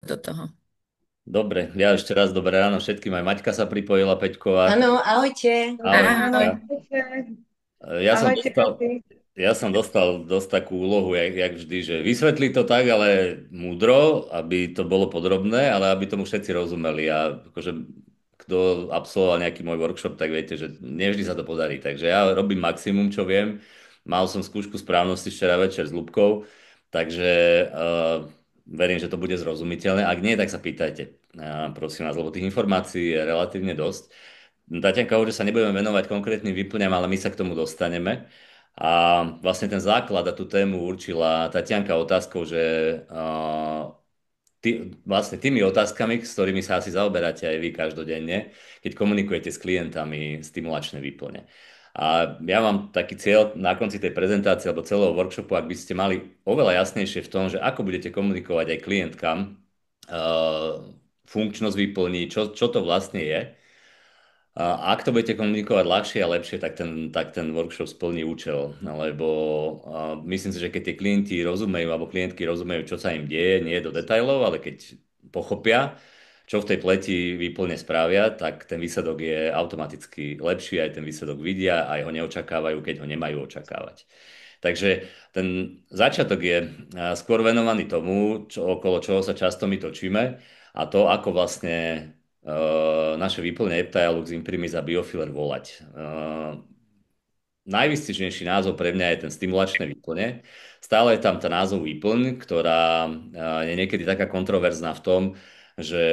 do toho. Dobre, ja ešte raz dobré ráno všetkým. Aj Maťka sa pripojila, Peťková. Áno, ahojte. Ahoj, Áno, Maťka. Ahoj. ahojte. Ja som Ahojte, dostal, Kathy. ja som dostal dosť takú úlohu, jak vždy, že vysvetli to tak, ale múdro, aby to bolo podrobné, ale aby tomu všetci rozumeli. A akože, kto absolvoval nejaký môj workshop, tak viete, že nevždy sa to podarí. Takže ja robím maximum, čo viem. Mal som skúšku správnosti včera večer s Ľubkou, takže verím, že to bude zrozumiteľné. Ak nie, tak sa pýtajte. Prosím vás, lebo tých informácií je relatívne dosť. Tatianka hovorí, že sa nebudeme venovať konkrétnym výplňam, ale my sa k tomu dostaneme. A vlastne ten základ a tú tému určila Tatianka otázkou, že vlastne tými otázkami, s ktorými sa asi zaoberáte aj vy každodenne, keď komunikujete s klientami stimulačné výplne. A ja mám taký cieľ na konci tej prezentácie alebo celého workshopu, ak by ste mali oveľa jasnejšie v tom, že ako budete komunikovať aj klientkam, funkčnosť výplní, čo to vlastne je. A ak to budete komunikovať ľahšie a lepšie, tak ten workshop splní účel. Lebo myslím si, že keď tie klienti rozumejú, alebo klientky rozumejú, čo sa im deje, nie do detailov, ale keď pochopia, čo v tej pleti výplne spravia, tak ten výsledok je automaticky lepší, aj ten výsledok vidia, aj ho neočakávajú, keď ho nemajú očakávať. Takže ten začiatok je skôr venovaný tomu, okolo čoho sa často my točíme, a to, ako vlastne naše výplne Eptailux, Imprimis a Biofiller volať. Najvystižnejší názov pre mňa je ten stimulačné výplne. Stále je tam tá názov výplň, ktorá je niekedy taká kontroverzná v tom, že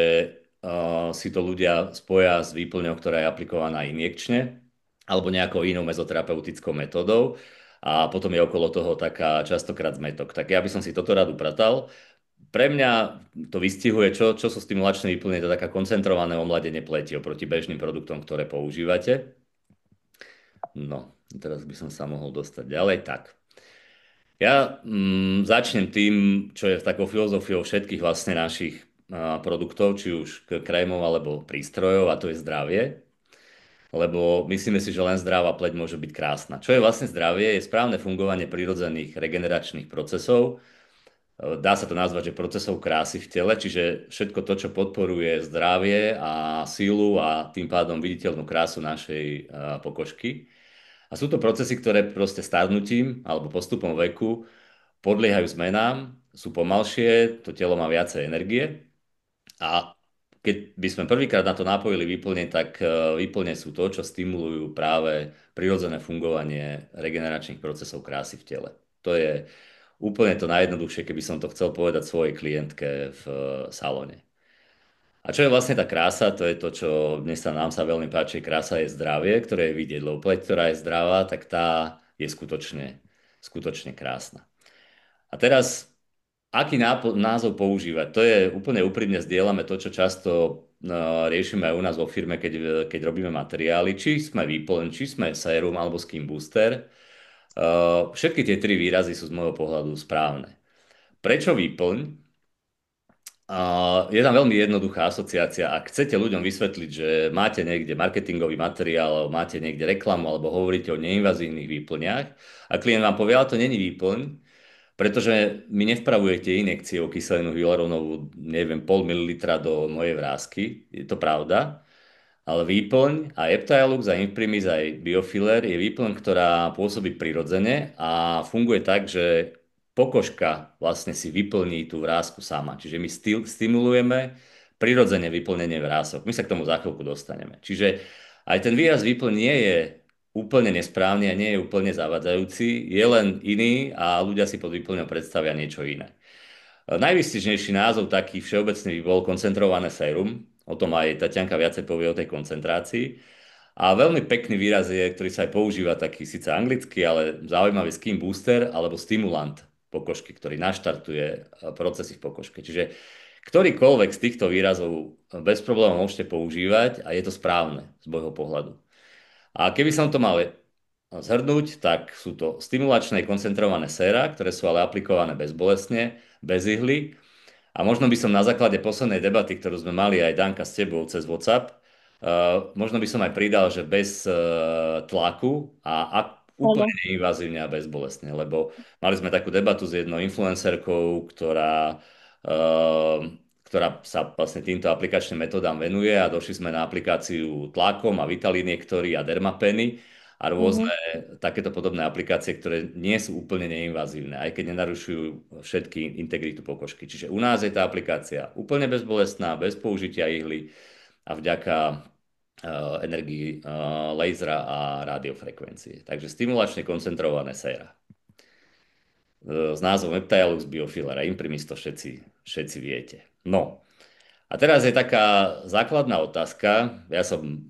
si to ľudia spoja s výplňou, ktorá je aplikovaná injekčne alebo nejakou inou mezoterapeutickou metódou a potom je okolo toho taká častokrát zmetok. Tak ja by som si toto rád upratal. Pre mňa to vystihuje, čo sú stimulačné výplne, to je taká koncentrované omladenie pleti oproti bežným produktom, ktoré používate. No, teraz by som sa mohol dostať ďalej. Tak, ja začnem tým, čo je takou filozofiou všetkých vlastne našich produktov, či už krémov alebo prístrojov, a to je zdravie. Lebo myslíme si, že len zdravá pleť môže byť krásna. Čo je vlastne zdravie? Je správne fungovanie prirodzených regeneračných procesov. Dá sa to nazvať, že procesov krásy v tele, čiže všetko to, čo podporuje zdravie a sílu a tým pádom viditeľnú krásu našej pokožky. A sú to procesy, ktoré proste starnutím alebo postupom veku podliehajú zmenám, sú pomalšie, to telo má viacej energie a keď by sme prvýkrát na to napojili výplne, tak výplne sú to, čo stimulujú práve prirodzené fungovanie regeneračných procesov krásy v tele. To je úplne to najjednoduchšie, keby som to chcel povedať svojej klientke v salóne. A čo je vlastne tá krása? To je to, čo dnes nám sa veľmi páči. Krása je zdravie, ktoré je vidieť, lebo pleť, ktorá je zdravá, tak tá je skutočne krásna. A teraz, aký názov používať? To je úplne úprimne zdieľame to, čo často riešime aj u nás vo firme, keď robíme materiály. Či sme výplň, či sme sérum alebo skin booster. Všetky tie tri výrazy sú z môjho pohľadu správne. Prečo výplň? Je tam veľmi jednoduchá asociácia. Ak chcete ľuďom vysvetliť, že máte niekde marketingový materiál, alebo máte niekde reklamu, alebo hovoríte o neinvazívnych výplniach, a klient vám povie, ale to není výplň, pretože mi nevpravujete injekciou kyselinu hyaluronovú, neviem, 0,5 ml do mojej vrásky, je to pravda, ale výplň a Eptailux a Imprimis aj Biofiller je výplň, ktorá pôsobí prirodzene a funguje tak, že pokožka vlastne si vyplní tú vrásku sama. Čiže my stimulujeme prirodzene vyplnenie vrások. My sa k tomu za chvíľku dostaneme. Čiže aj ten výraz výplň nie je úplne nesprávny a nie je úplne zavadzajúci, je len iný a ľudia si pod výplňou predstavia niečo iné. Najvystižnejší názov taký všeobecný by bol koncentrované sérum. O tom aj Tatianka viacej povie o tej koncentrácii. A veľmi pekný výraz je, ktorý sa aj používa taký síce anglicky, ale zaujímavý skin booster alebo stimulant pokožky, ktorý naštartuje procesy v pokožke. Čiže ktorýkoľvek z týchto výrazov bez problémov môžete používať a je to správne z môjho pohľadu. A keby som to mal zhrnúť, tak sú to stimulačné koncentrované séra, ktoré sú ale aplikované bezbolestne, bez ihly. A možno by som na základe poslednej debaty, ktorú sme mali aj Danka s tebou cez WhatsApp, možno by som aj pridal, že bez tlaku a úplne Áno. neinvazívne a bezbolestne, lebo mali sme takú debatu s jednou influencerkou, ktorá ktorá sa vlastne týmto aplikačným metódám venuje a došli sme na aplikáciu tlakom a Vitalin niektorý a Dermapeny a rôzne Mhm. takéto podobné aplikácie, ktoré nie sú úplne neinvazívne, aj keď nenarušujú všetky integritu pokožky. Čiže u nás je tá aplikácia úplne bezbolestná, bez použitia ihly a vďaka energii laserá a radiofrekvencie. Takže stimulačne koncentrované séra. S názvom Eptailux Biofilera Imprimis to všetci viete. No, a teraz je taká základná otázka. Ja som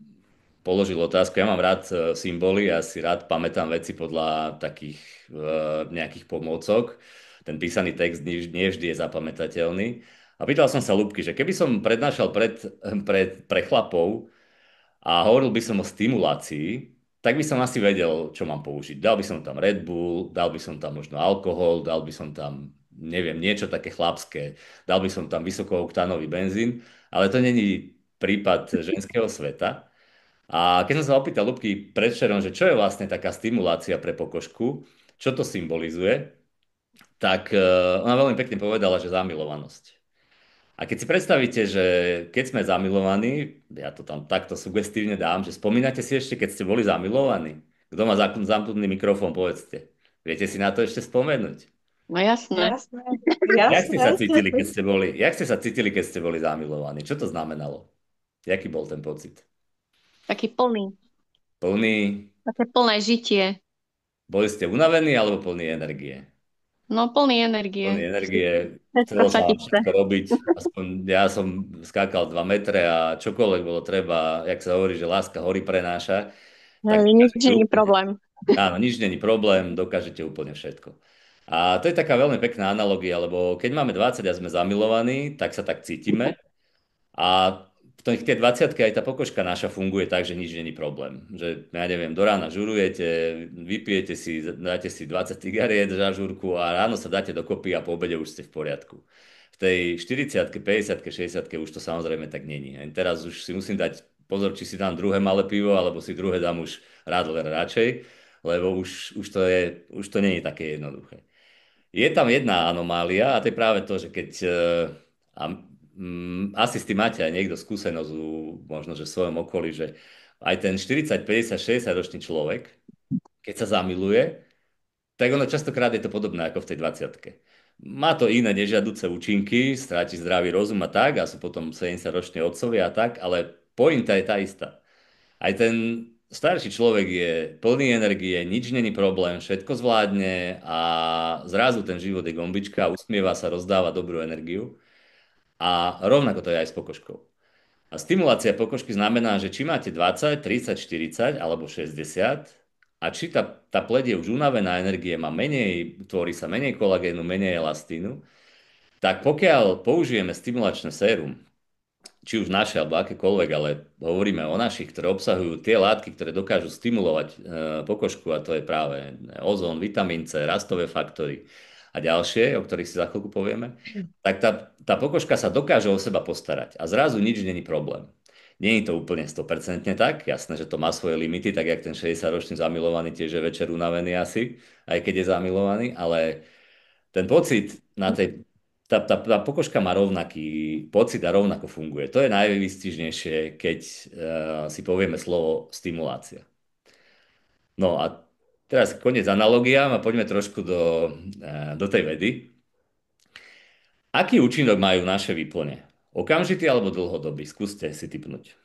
položil otázku, ja mám rád symboly, ja si rád pamätám veci podľa takých nejakých pomôcok. Ten písaný text nie vždy je zapamätateľný. A pýtal som sa Ľubky, že keby som prednášal pre chlapov, a hovoril by som o stimulácii, tak by som asi vedel, čo mám použiť. Dal by som tam Red Bull, dal by som tam možno alkohol, dal by som tam, neviem, niečo také chlapské, dal by som tam vysokooktánový benzín, ale to není prípad ženského sveta. A keď som sa opýtal Ľubky predvčerom, že čo je vlastne taká stimulácia pre pokožku, čo to symbolizuje, tak ona veľmi pekne povedala, že zamilovanosť. A keď si predstavíte, že keď sme zamilovaní, ja to tam takto sugestívne dám, že spomínate si ešte, keď ste boli zamilovaní? Kto má zamknutý mikrofón, povedzte. Viete si na to ešte spomenúť? No jasné. Jasné, Jak jasné. ste sa cítili, keď ste boli zamilovaní? Čo to znamenalo? Jaký bol ten pocit? Taký plný. Plný, Také plné žitie. boli ste unavení alebo plní energie? No plný energie. Plný energie, Všetko chcelo sa sa ti vám chce. všetko robiť. Aspoň ja som skákal 2 metre a čokoľvek bolo treba, jak sa hovorí, že láska hory prenáša, Hej, tak nič dokážete nie je úplne, problém. áno, nič není problém, dokážete úplne všetko. A to je taká veľmi pekná analogia, lebo keď máme 20 a sme zamilovaní, tak sa tak cítime. A v tej 20 aj tá pokožka naša funguje tak, že nič není problém. Že, ja neviem, do rána žurujete, vypijete si, dáte si 20 cigariet za žúrku a ráno sa dáte dokopy a po obede už ste v poriadku. V tej 40, 50, 60 už to samozrejme tak není. A teraz už si musím dať pozor, či si dám druhé malé pivo, alebo si druhé dám už Radler radšej, lebo už to nie je také jednoduché. Je tam jedna anomália a to je práve to, že keď a, asi s tým máte aj niekto skúsenosť možno, že v svojom okolí, že aj ten 40, 50, 60 ročný človek, keď sa zamiluje, tak ono častokrát je to podobné ako v tej 20. Má to iné nežiaduce účinky, stráti zdravý rozum a tak, a sú potom 70-roční otcovia a tak, ale pointa je tá istá. Aj ten starší človek je plný energie, nič není problém, všetko zvládne a zrazu ten život je gombička, usmieva sa, rozdáva dobrú energiu. A rovnako to je aj s pokožkou. A stimulácia pokožky znamená, že či máte 20, 30, 40 alebo 60 a či tá pleť je už unavená, energie má menej, tvorí sa menej kolagénu, menej elastínu, tak pokiaľ použijeme stimulačné sérum, či už naše alebo akékoľvek, ale hovoríme o našich, ktoré obsahujú tie látky, ktoré dokážu stimulovať pokožku, a to je práve ozón, vitamín C, rastové faktory a ďalšie, o ktorých si za chvíľku povieme, tak tá pokožka sa dokáže o seba postarať a zrazu nič není problém. Nie je to úplne 100% tak, jasné, že to má svoje limity, tak jak ten 60-ročný zamilovaný tiež je večer unavený asi, aj keď je zamilovaný, ale ten pocit na tej, tá pokožka má rovnaký pocit a rovnako funguje. To je najvýstižnejšie, keď si povieme slovo stimulácia. No a teraz koniec analogiám a poďme trošku do tej vedy. Aký účinok majú naše výplne? Okamžitý alebo dlhodobý? Skúste si typnúť.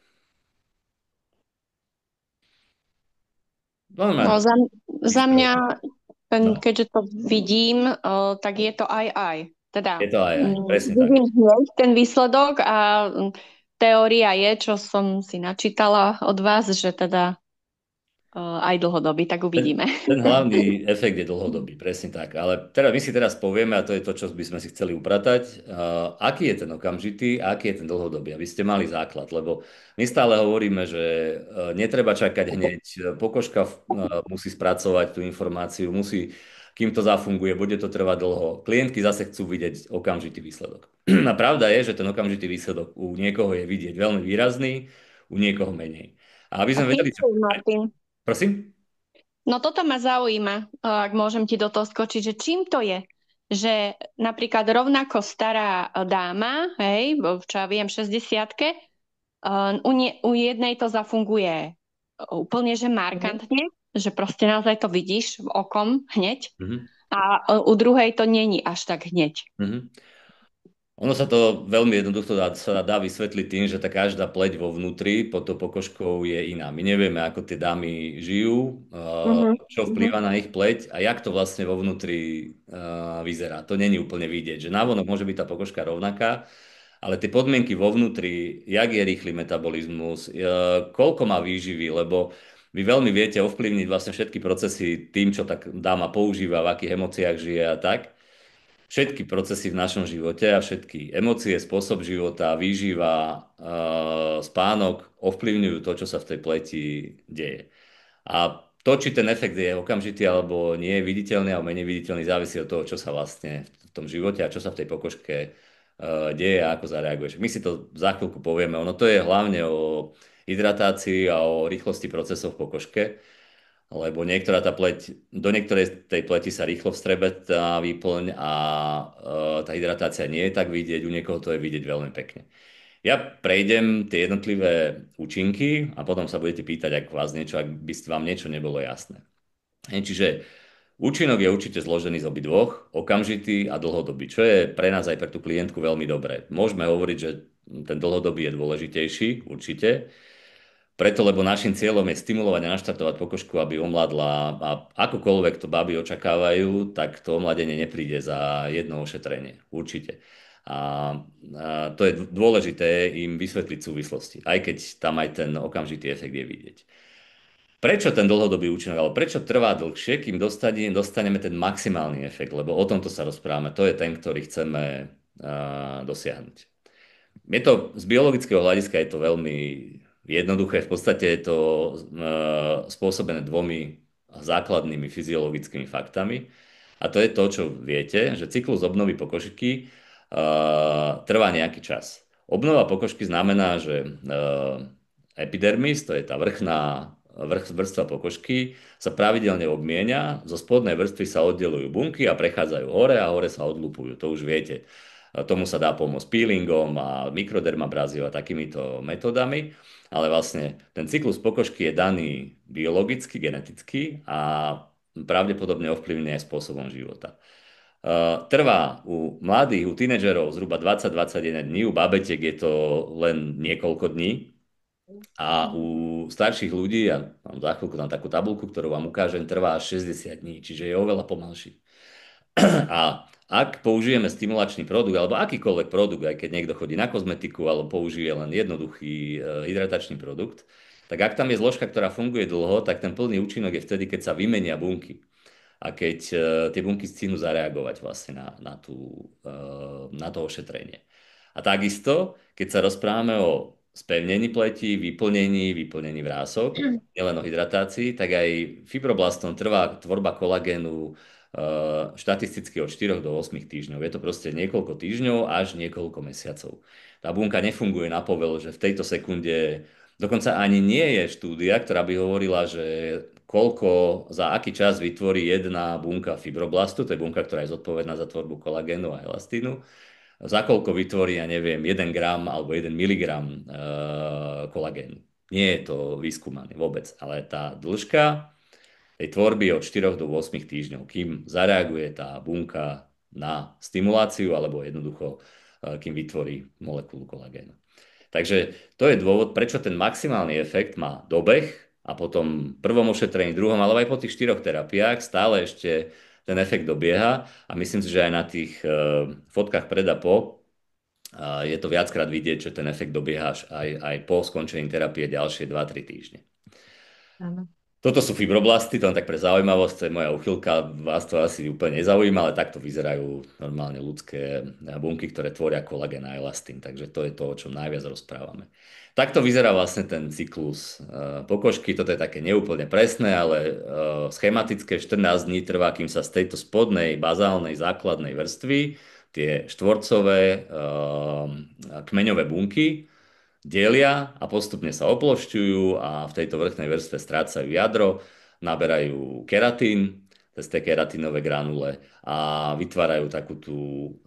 No Normálne. za mňa, No, keďže to vidím, tak je to aj aj. Teda je to aj, presne tak. vidím hneď ten výsledok a teória je, čo som si načítala od vás, že teda aj dlhodobý, tak Ten, uvidíme. ten hlavný efekt je dlhodobý, presne tak. Ale teda my si teraz povieme, a to je to, čo by sme si chceli upratať, aký je ten okamžitý a aký je ten dlhodobý, aby ste mali základ. Lebo my stále hovoríme, že netreba čakať hneď, pokožka musí spracovať tú informáciu, kým to zafunguje, bude to trvať dlho. Klientky zase chcú vidieť okamžitý výsledok. A pravda je, že ten okamžitý výsledok u niekoho je vidieť veľmi výrazný, u niekoho menej. A aby A sme čím vedeli, to je, Martin? prosím? No toto ma zaujíma, ak môžem ti do toho skočiť, že čím to je? že napríklad rovnako stará dáma, hej, čo ja viem, 60, u jednej to zafunguje úplne, že markantne, že proste naozaj to vidíš okom hneď Mhm. a u druhej to není až tak hneď. Mhm. Ono sa to veľmi jednoducho sa dá vysvetliť tým, že tá každá pleť vo vnútri pod tou pokožkou je iná. My nevieme, ako tie dámy žijú, Mhm, čo mhm, vplýva na ich pleť a jak to vlastne vo vnútri vyzerá. To není úplne vidieť, že návonok môže byť tá pokožka rovnaká, ale tie podmienky vo vnútri, jak je rýchly metabolizmus, koľko má výživy, lebo vy veľmi viete ovplyvniť vlastne všetky procesy tým, čo tak dáma používa, v akých emóciách žije a tak. Všetky procesy v našom živote a všetky emócie, spôsob života, výživa, spánok ovplyvňujú to, čo sa v tej pleti deje. A to, či ten efekt je okamžitý alebo nie je viditeľný alebo menej viditeľný, závisí od toho, čo sa vlastne v tom živote a čo sa v tej pokožke deje a ako zareaguješ. My si to za chvíľku povieme. Ono to je hlavne o hydratácii a o rýchlosti procesov v pokožke, lebo niektorá tá pleť, do niektorej tej pleti sa rýchlo vstrebe tá výplň a tá hydratácia nie je tak vidieť, u niekoho to je vidieť veľmi pekne. Ja prejdem tie jednotlivé účinky a potom sa budete pýtať, ak by vám niečo nebolo jasné. Čiže účinok je určite zložený z obidvoch, okamžitý a dlhodobý, čo je pre nás aj pre tú klientku veľmi dobré. Môžeme hovoriť, že ten dlhodobý je dôležitejší, určite, preto, lebo našim cieľom je stimulovať a naštartovať pokožku, aby omladla a akokoľvek to baby očakávajú, tak to omladenie nepríde za jedno ošetrenie. Určite. A, a to je dôležité im vysvetliť súvislosti, aj keď tam aj ten okamžitý efekt je vidieť. Prečo ten dlhodobý účinok, alebo prečo trvá dlhšie, kým dostaneme ten maximálny efekt, lebo o tomto sa rozprávame. To je ten, ktorý chceme dosiahnuť. Je to z biologického hľadiska je to veľmi jednoduché. V podstate je to spôsobené dvomi základnými fyziologickými faktami. A to je to, čo viete, že cyklus obnovy pokožky trvá nejaký čas. Obnova pokožky znamená, že epidermis, to je tá vrstva pokožky, sa pravidelne obmienia, zo spodnej vrstvy sa oddelujú bunky a prechádzajú hore a hore sa odlupujú. To už viete. Tomu sa dá pomôcť peelingom a mikrodermabraziou a takýmito metodami, ale vlastne ten cyklus pokožky je daný biologicky, geneticky a pravdepodobne ovplyvnený aj spôsobom života. Trvá u mladých, u tínedžerov zhruba 20-21 dní, u babetiek je to len niekoľko dní a u starších ľudí, ja mám za chvíľku tam takú tabulku, ktorú vám ukážem, trvá až 60 dní, čiže je oveľa pomalší. A ak použijeme stimulačný produkt, alebo akýkoľvek produkt, aj keď niekto chodí na kozmetiku, alebo použije len jednoduchý hydratačný produkt, tak ak tam je zložka, ktorá funguje dlho, tak ten plný účinok je vtedy, keď sa vymenia bunky. A keď tie bunky chcú zareagovať vlastne na to ošetrenie. A takisto, keď sa rozprávame o spevnení pleti, vyplnení vrások, nielen o hydratácii, tak aj fibroblastom trvá tvorba kolagénu štatisticky od 4 do 8 týždňov. Je to proste niekoľko týždňov až niekoľko mesiacov. Tá bunka nefunguje na povel, že v tejto sekunde, dokonca ani nie je štúdia, ktorá by hovorila, že za aký čas vytvorí jedna bunka fibroblastu, to je bunka, ktorá je zodpovedná za tvorbu kolagénu a elastínu, za koľko vytvorí, ja neviem, 1 gram alebo 1 miligram kolagénu. Nie je to vyskúmané vôbec, ale tá dĺžka tej tvorby je od 4 do 8 týždňov, kým zareaguje tá bunka na stimuláciu alebo jednoducho, kým vytvorí molekulu kolagénu. Takže to je dôvod, prečo ten maximálny efekt má dobeh a potom prvom ošetrení, druhom, ale aj po tých 4 terapiách stále ešte ten efekt dobieha a myslím si, že aj na tých fotkách pred a po je to viackrát vidieť, že ten efekt dobieha aj po skončení terapie ďalšie 2-3 týždne. áno. Toto sú fibroblasty, to len tak pre zaujímavosť, to je moja uchylka, vás to asi úplne nezaujíma, ale takto vyzerajú normálne ľudské bunky, ktoré tvoria kolagén a elastín, takže to je to, o čom najviac rozprávame. Takto vyzerá vlastne ten cyklus pokožky, toto je také neúplne presné, ale schematické 14 dní trvá, kým sa z tejto spodnej, bazálnej, základnej vrstvy tie štvorcové kmeňové bunky delia a postupne sa oplošťujú a v tejto vrchnej vrstve strácajú jadro, naberajú keratín cez tie keratinové granule a vytvárajú takú tú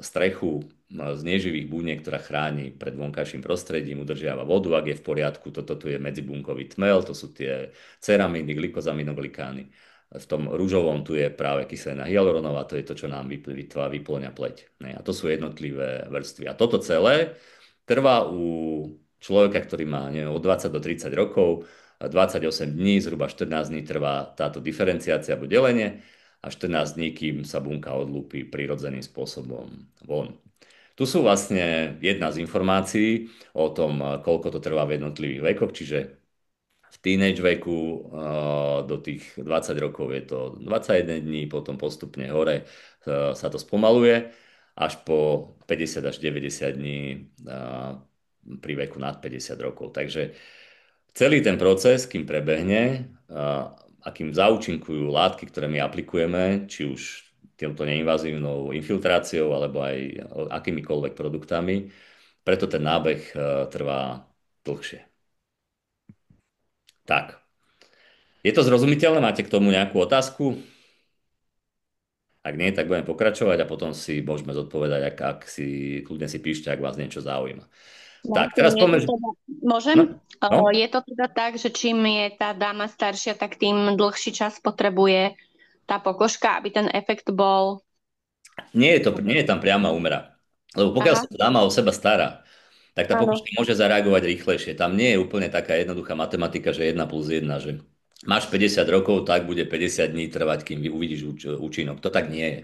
strechu z neživých buniek, ktorá chráni pred vonkajším prostredím, udržiava vodu, ak je v poriadku. Toto tu je medzibunkový tmel, to sú tie ceramidy, glikozaminoglikány. V tom rúžovom tu je práve kyselina hyaluronová, to je to, čo nám vyplňa pleť. A to sú jednotlivé vrstvy. A toto celé trvá u človeka, ktorý má neviem, od 20 do 30 rokov, 28 dní, zhruba 14 dní trvá táto diferenciácia alebo delenie a 14 dní, kým sa bunka odlúpi prirodzeným spôsobom von. Tu sú vlastne jedna z informácií o tom, koľko to trvá v jednotlivých vekoch, čiže v teenage veku do tých 20 rokov je to 21 dní, potom postupne hore sa to spomaluje až po 50 až 90 dní pri veku nad 50 rokov. Takže celý ten proces, kým prebehne a kým zaúčinkujú látky, ktoré my aplikujeme, či už týmto neinvazívnou infiltráciou alebo aj akýmikoľvek produktami, preto ten nábeh trvá dlhšie. Tak. Je to zrozumiteľné? Máte k tomu nejakú otázku? Ak nie, tak budem pokračovať a potom si môžeme zodpovedať, ak si, kľudne si píšte, ak vás niečo zaujíma. Tak, teraz Je to poďme... teda, môžem? No? Je to teda tak, že čím je tá dáma staršia, tak tým dlhší čas potrebuje tá pokožka, aby ten efekt bol... Nie je tam priama úmera. Lebo pokiaľ Aha, sa dáma o seba stará, tak tá áno. pokožka môže zareagovať rýchlejšie. Tam nie je úplne taká jednoduchá matematika, že 1+1, že máš 50 rokov, tak bude 50 dní trvať, kým uvidíš účinok. To tak nie je.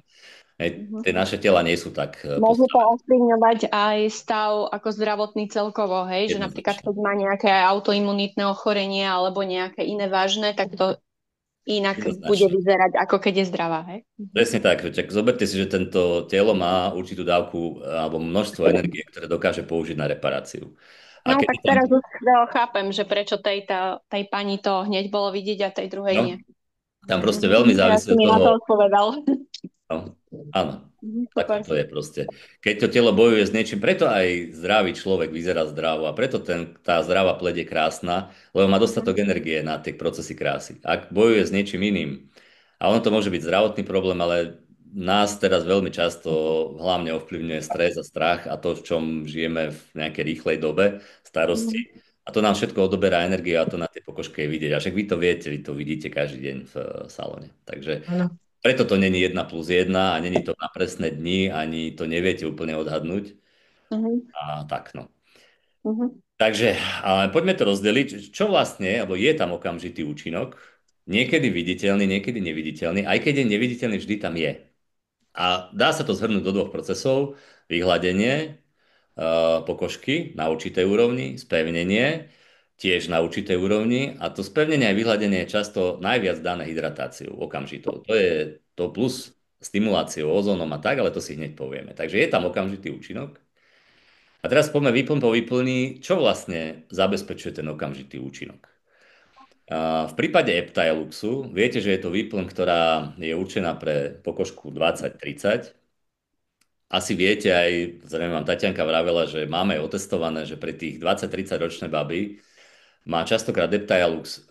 Hej, Mhm. tie naše tela nie sú tak Môže to postavené ovplyvňovať aj stav ako zdravotný celkovo, hej? Že napríklad jednoznačne. keď má nejaké autoimunitné ochorenie alebo nejaké iné vážne, tak to inak bude Jednoznačne. vyzerať, ako keď je zdravá, hej? Presne tak. Čak, zoberte si, že tento telo má určitú dávku alebo množstvo energie, ktoré dokáže použiť na reparáciu. A No keď tak tam, teraz už chápem, že prečo tej pani to hneď bolo vidieť a tej druhej nie. no, tam proste veľmi Teraz závisí si od mi na toho, to odpovedal. no, áno, takto Super. to je proste. Keď to telo bojuje s niečím, preto aj zdravý človek vyzerá zdravo a preto tá zdravá pleť je krásna, lebo má dostatok energie na tie procesy krásy. Ak bojuje s niečím iným, a ono to môže byť zdravotný problém, ale nás teraz veľmi často hlavne ovplyvňuje stres a strach a to, v čom žijeme v nejakej rýchlej dobe starosti. Mhm. A to nám všetko odoberá energiu a to na tej pokožke je vidieť. A však vy to viete, vy to vidíte každý deň v salóne. Takže Áno. preto to není 1+1 a není to na presné dni, ani to neviete úplne odhadnúť. Mhm. A tak, no. Mhm. Takže poďme to rozdeliť. Čo vlastne, alebo je tam okamžitý účinok, niekedy viditeľný, niekedy neviditeľný, aj keď je neviditeľný, vždy tam je. A dá sa to zhrnúť do dvoch procesov. Vyhladenie pokožky na určitej úrovni, spevnenie tiež na určitej úrovni a to spevnenie a vyhladenie je často najviac dané hydratáciou okamžitou. To je to plus stimuláciou ozónom a tak, ale to si hneď povieme. Takže je tam okamžitý účinok. A teraz poďme výplň po výplni, čo vlastne zabezpečuje ten okamžitý účinok. V prípade Eptiluxu, viete, že je to výplň, ktorá je určená pre pokožku 20-30. Asi viete aj, zrejme vám Tatianka vravela, že máme otestované, že pre tých 20-30 ročné baby má častokrát Eptilux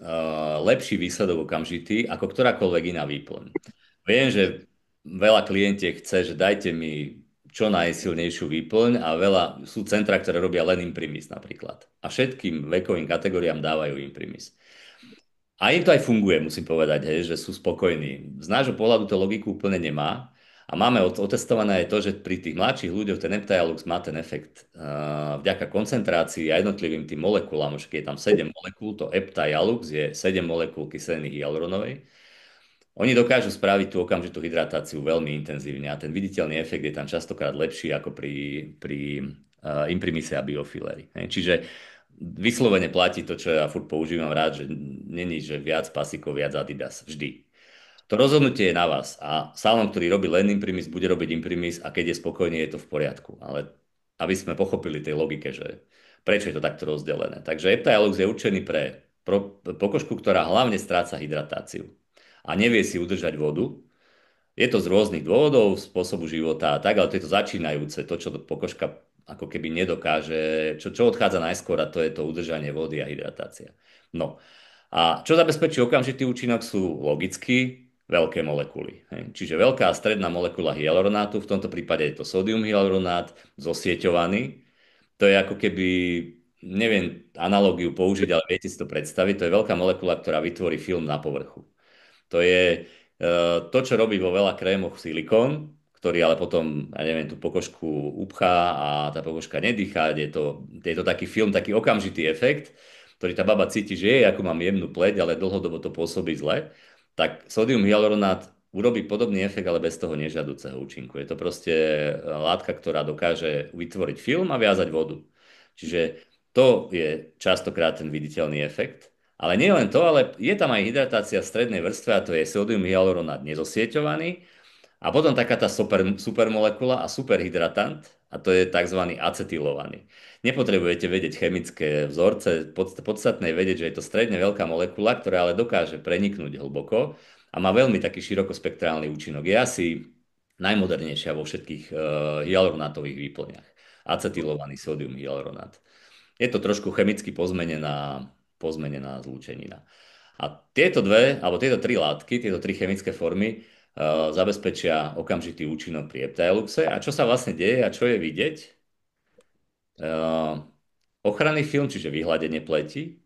lepší výsledok okamžitý ako ktorákoľvek iná výplň. Viem, že veľa klientiek chce, že dajte mi čo najsilnejšiu výplň a sú centra, ktoré robia len Imprimis napríklad. A všetkým vekovým kategóriám dávajú Imprimis. A im to aj funguje, musím povedať, hej, že sú spokojní. Z nášho pohľadu to logiku úplne nemá. A máme otestované aj to, že pri tých mladších ľuďoch ten Eptilux má ten efekt vďaka koncentrácii a jednotlivým tým molekulám, už keď je tam 7 molekúl, to Eptilux je 7 molekúl kyseliny hyaluronovej. Oni dokážu spraviť tú okamžitú hydratáciu veľmi intenzívne a ten viditeľný efekt je tam častokrát lepší ako pri imprimise a biofileri. Čiže vyslovene platí to, čo ja furt používam rád, že není, že viac pasikov, viac Adidas. Vždy. To rozhodnutie je na vás a salón, ktorý robí len imprimis, bude robiť imprimis a keď je spokojný, je to v poriadku. Ale aby sme pochopili tej logike, že prečo je to takto rozdelené. Takže Eptilux je určený pre pokožku, ktorá hlavne stráca hydratáciu a nevie si udržať vodu. Je to z rôznych dôvodov, spôsobu života a tak, ale to je to začínajúce, to, čo pokožka ako keby nedokáže, čo odchádza najskôr a to je to udržanie vody a hydratácia. No a čo zabezpečí okamžitý účinok sú logicky veľké molekuly. Hej. Čiže veľká a stredná molekula hyaluronátu, v tomto prípade je to sódium hyaluronát, zosieťovaný. To je ako keby, neviem analogiu použiť, ale viete si to predstaviť, to je veľká molekula, ktorá vytvorí film na povrchu. To je to, čo robí vo veľa krémoch silikón, ktorý ale potom, ja neviem, tú pokožku upchá a tá pokožka nedýchá. Je to taký film, taký okamžitý efekt, ktorý tá baba cíti, že je, ako mám jemnú pleť, ale dlhodobo to pôsobí zle. Tak sódium hyaluronát urobí podobný efekt, ale bez toho nežiaduceho účinku. Je to proste látka, ktorá dokáže vytvoriť film a viazať vodu. Čiže to je častokrát ten viditeľný efekt. Ale nie len to, ale je tam aj hydratácia v strednej vrstve a to je sódium hyaluronát nezosieťovaný a potom taká tá supermolekula a superhydratant a to je tzv. Acetylovaný. Nepotrebujete vedieť chemické vzorce, podstatné je vedieť, že je to stredne veľká molekula, ktorá ale dokáže preniknúť hlboko a má veľmi taký širokospektrálny účinok. Je asi najmodernejšia vo všetkých hyaluronátových výplňach. Acetylovaný sódium hyaluronát. Je to trošku chemicky pozmenená zlúčenina. A tieto dve, alebo tieto tri látky, tieto tri chemické formy zabezpečia okamžitý účinok pri Eptiluxe. A čo sa vlastne deje a čo je vidieť? Ochranný film, čiže vyhladenie pleti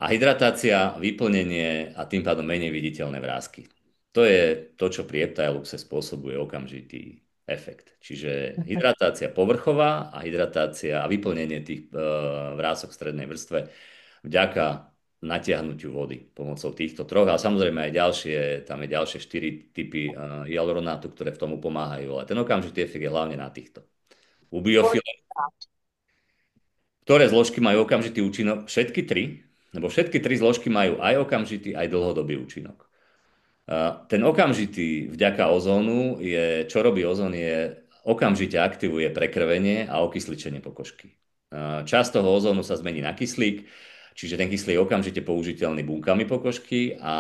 a hydratácia, vyplnenie a tým pádom menej viditeľné vrásky. To je to, čo pri Eptiluxe spôsobuje okamžitý efekt. Čiže hydratácia povrchová a hydratácia a vyplnenie tých vrások v strednej vrstve vďaka natiahnutiu vody pomocou týchto troch. A samozrejme aj ďalšie, tam je ďalšie 4 typy hyaluronátu, ktoré v tomu pomáhajú. Ale ten okamžitý efekt je hlavne na týchto. U biofile, ktoré zložky majú okamžitý účinok? Všetky tri, lebo všetky tri zložky majú aj okamžitý, aj dlhodobý účinok. Ten okamžitý vďaka ozónu je, čo robí ozón, je okamžite aktivuje prekrvenie a okysličenie pokožky. Časť toho ozónu sa zmení na kyslík, čiže ten kyslík je okamžite použiteľný bunkami pokožky a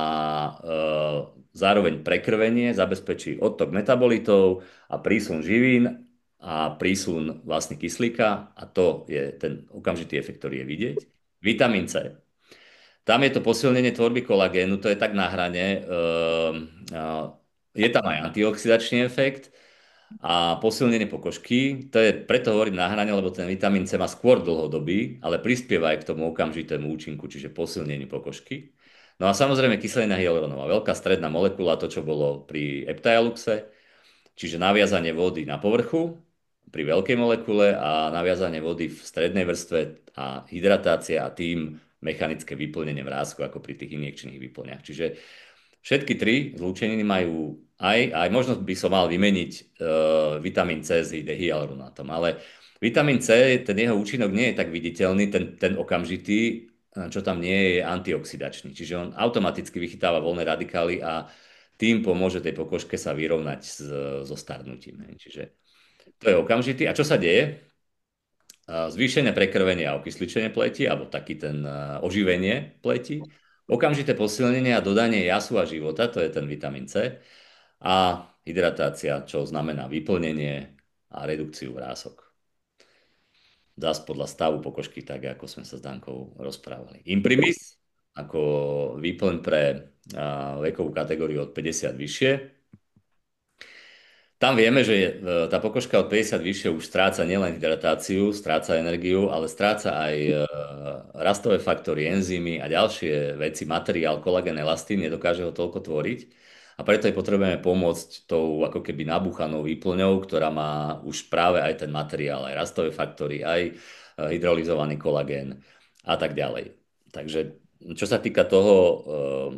zároveň prekrvenie zabezpečí odtok metabolitov a prísun živín a prísun vlastne kyslíka a to je ten okamžitý efekt, ktorý je vidieť. Vitamín C. Tam je to posilnenie tvorby kolagénu, to je tak na hrane. Je tam aj antioxidačný efekt a posilnenie pokožky. To je, preto hovorím na hrane, lebo ten vitamín C má skôr dlhodobý, ale prispieva aj k tomu okamžitému účinku, čiže posilneniu pokožky. No a samozrejme kyselina hyaluronová, veľká stredná molekula, to čo bolo pri Eptiluxe, čiže naviazanie vody na povrchu pri veľkej molekule a naviazanie vody v strednej vrstve a hydratácia a tým mechanické vyplnenie vrásku ako pri tých injekčných výplňach. Čiže všetky tri zlúčeniny majú aj možno by som mal vymeniť vitamín C s hyaluronátom, ale vitamín C, ten jeho účinok nie je tak viditeľný, ten okamžitý, čo tam nie je antioxidačný. Čiže on automaticky vychytáva voľné radikály a tým pomôže tej pokožke sa vyrovnať so starnutím. Čiže to je okamžitý. A čo sa deje? Zvýšené prekrvenie a okysličenie pleti, alebo taký ten oživenie pleti, okamžité posilnenie a dodanie jasu a života, to je ten vitamín C, a hydratácia, čo znamená vyplnenie a redukciu vrások. Zas podľa stavu pokožky, tak ako sme sa s Dankou rozprávali. Imprimis, ako výplň pre vekovú kategóriu od 50 vyššie, tam vieme, že tá pokožka od 50 vyššie už stráca nielen hydratáciu, stráca energiu, ale stráca aj rastové faktory, enzymy a ďalšie veci, materiál, kolagén, elastín, nedokáže ho toľko tvoriť. A preto aj potrebujeme pomôcť tou ako keby nabúchanou výplňou, ktorá má už práve aj ten materiál, aj rastové faktory, aj hydrolyzovaný kolagén a tak ďalej. Takže čo sa týka toho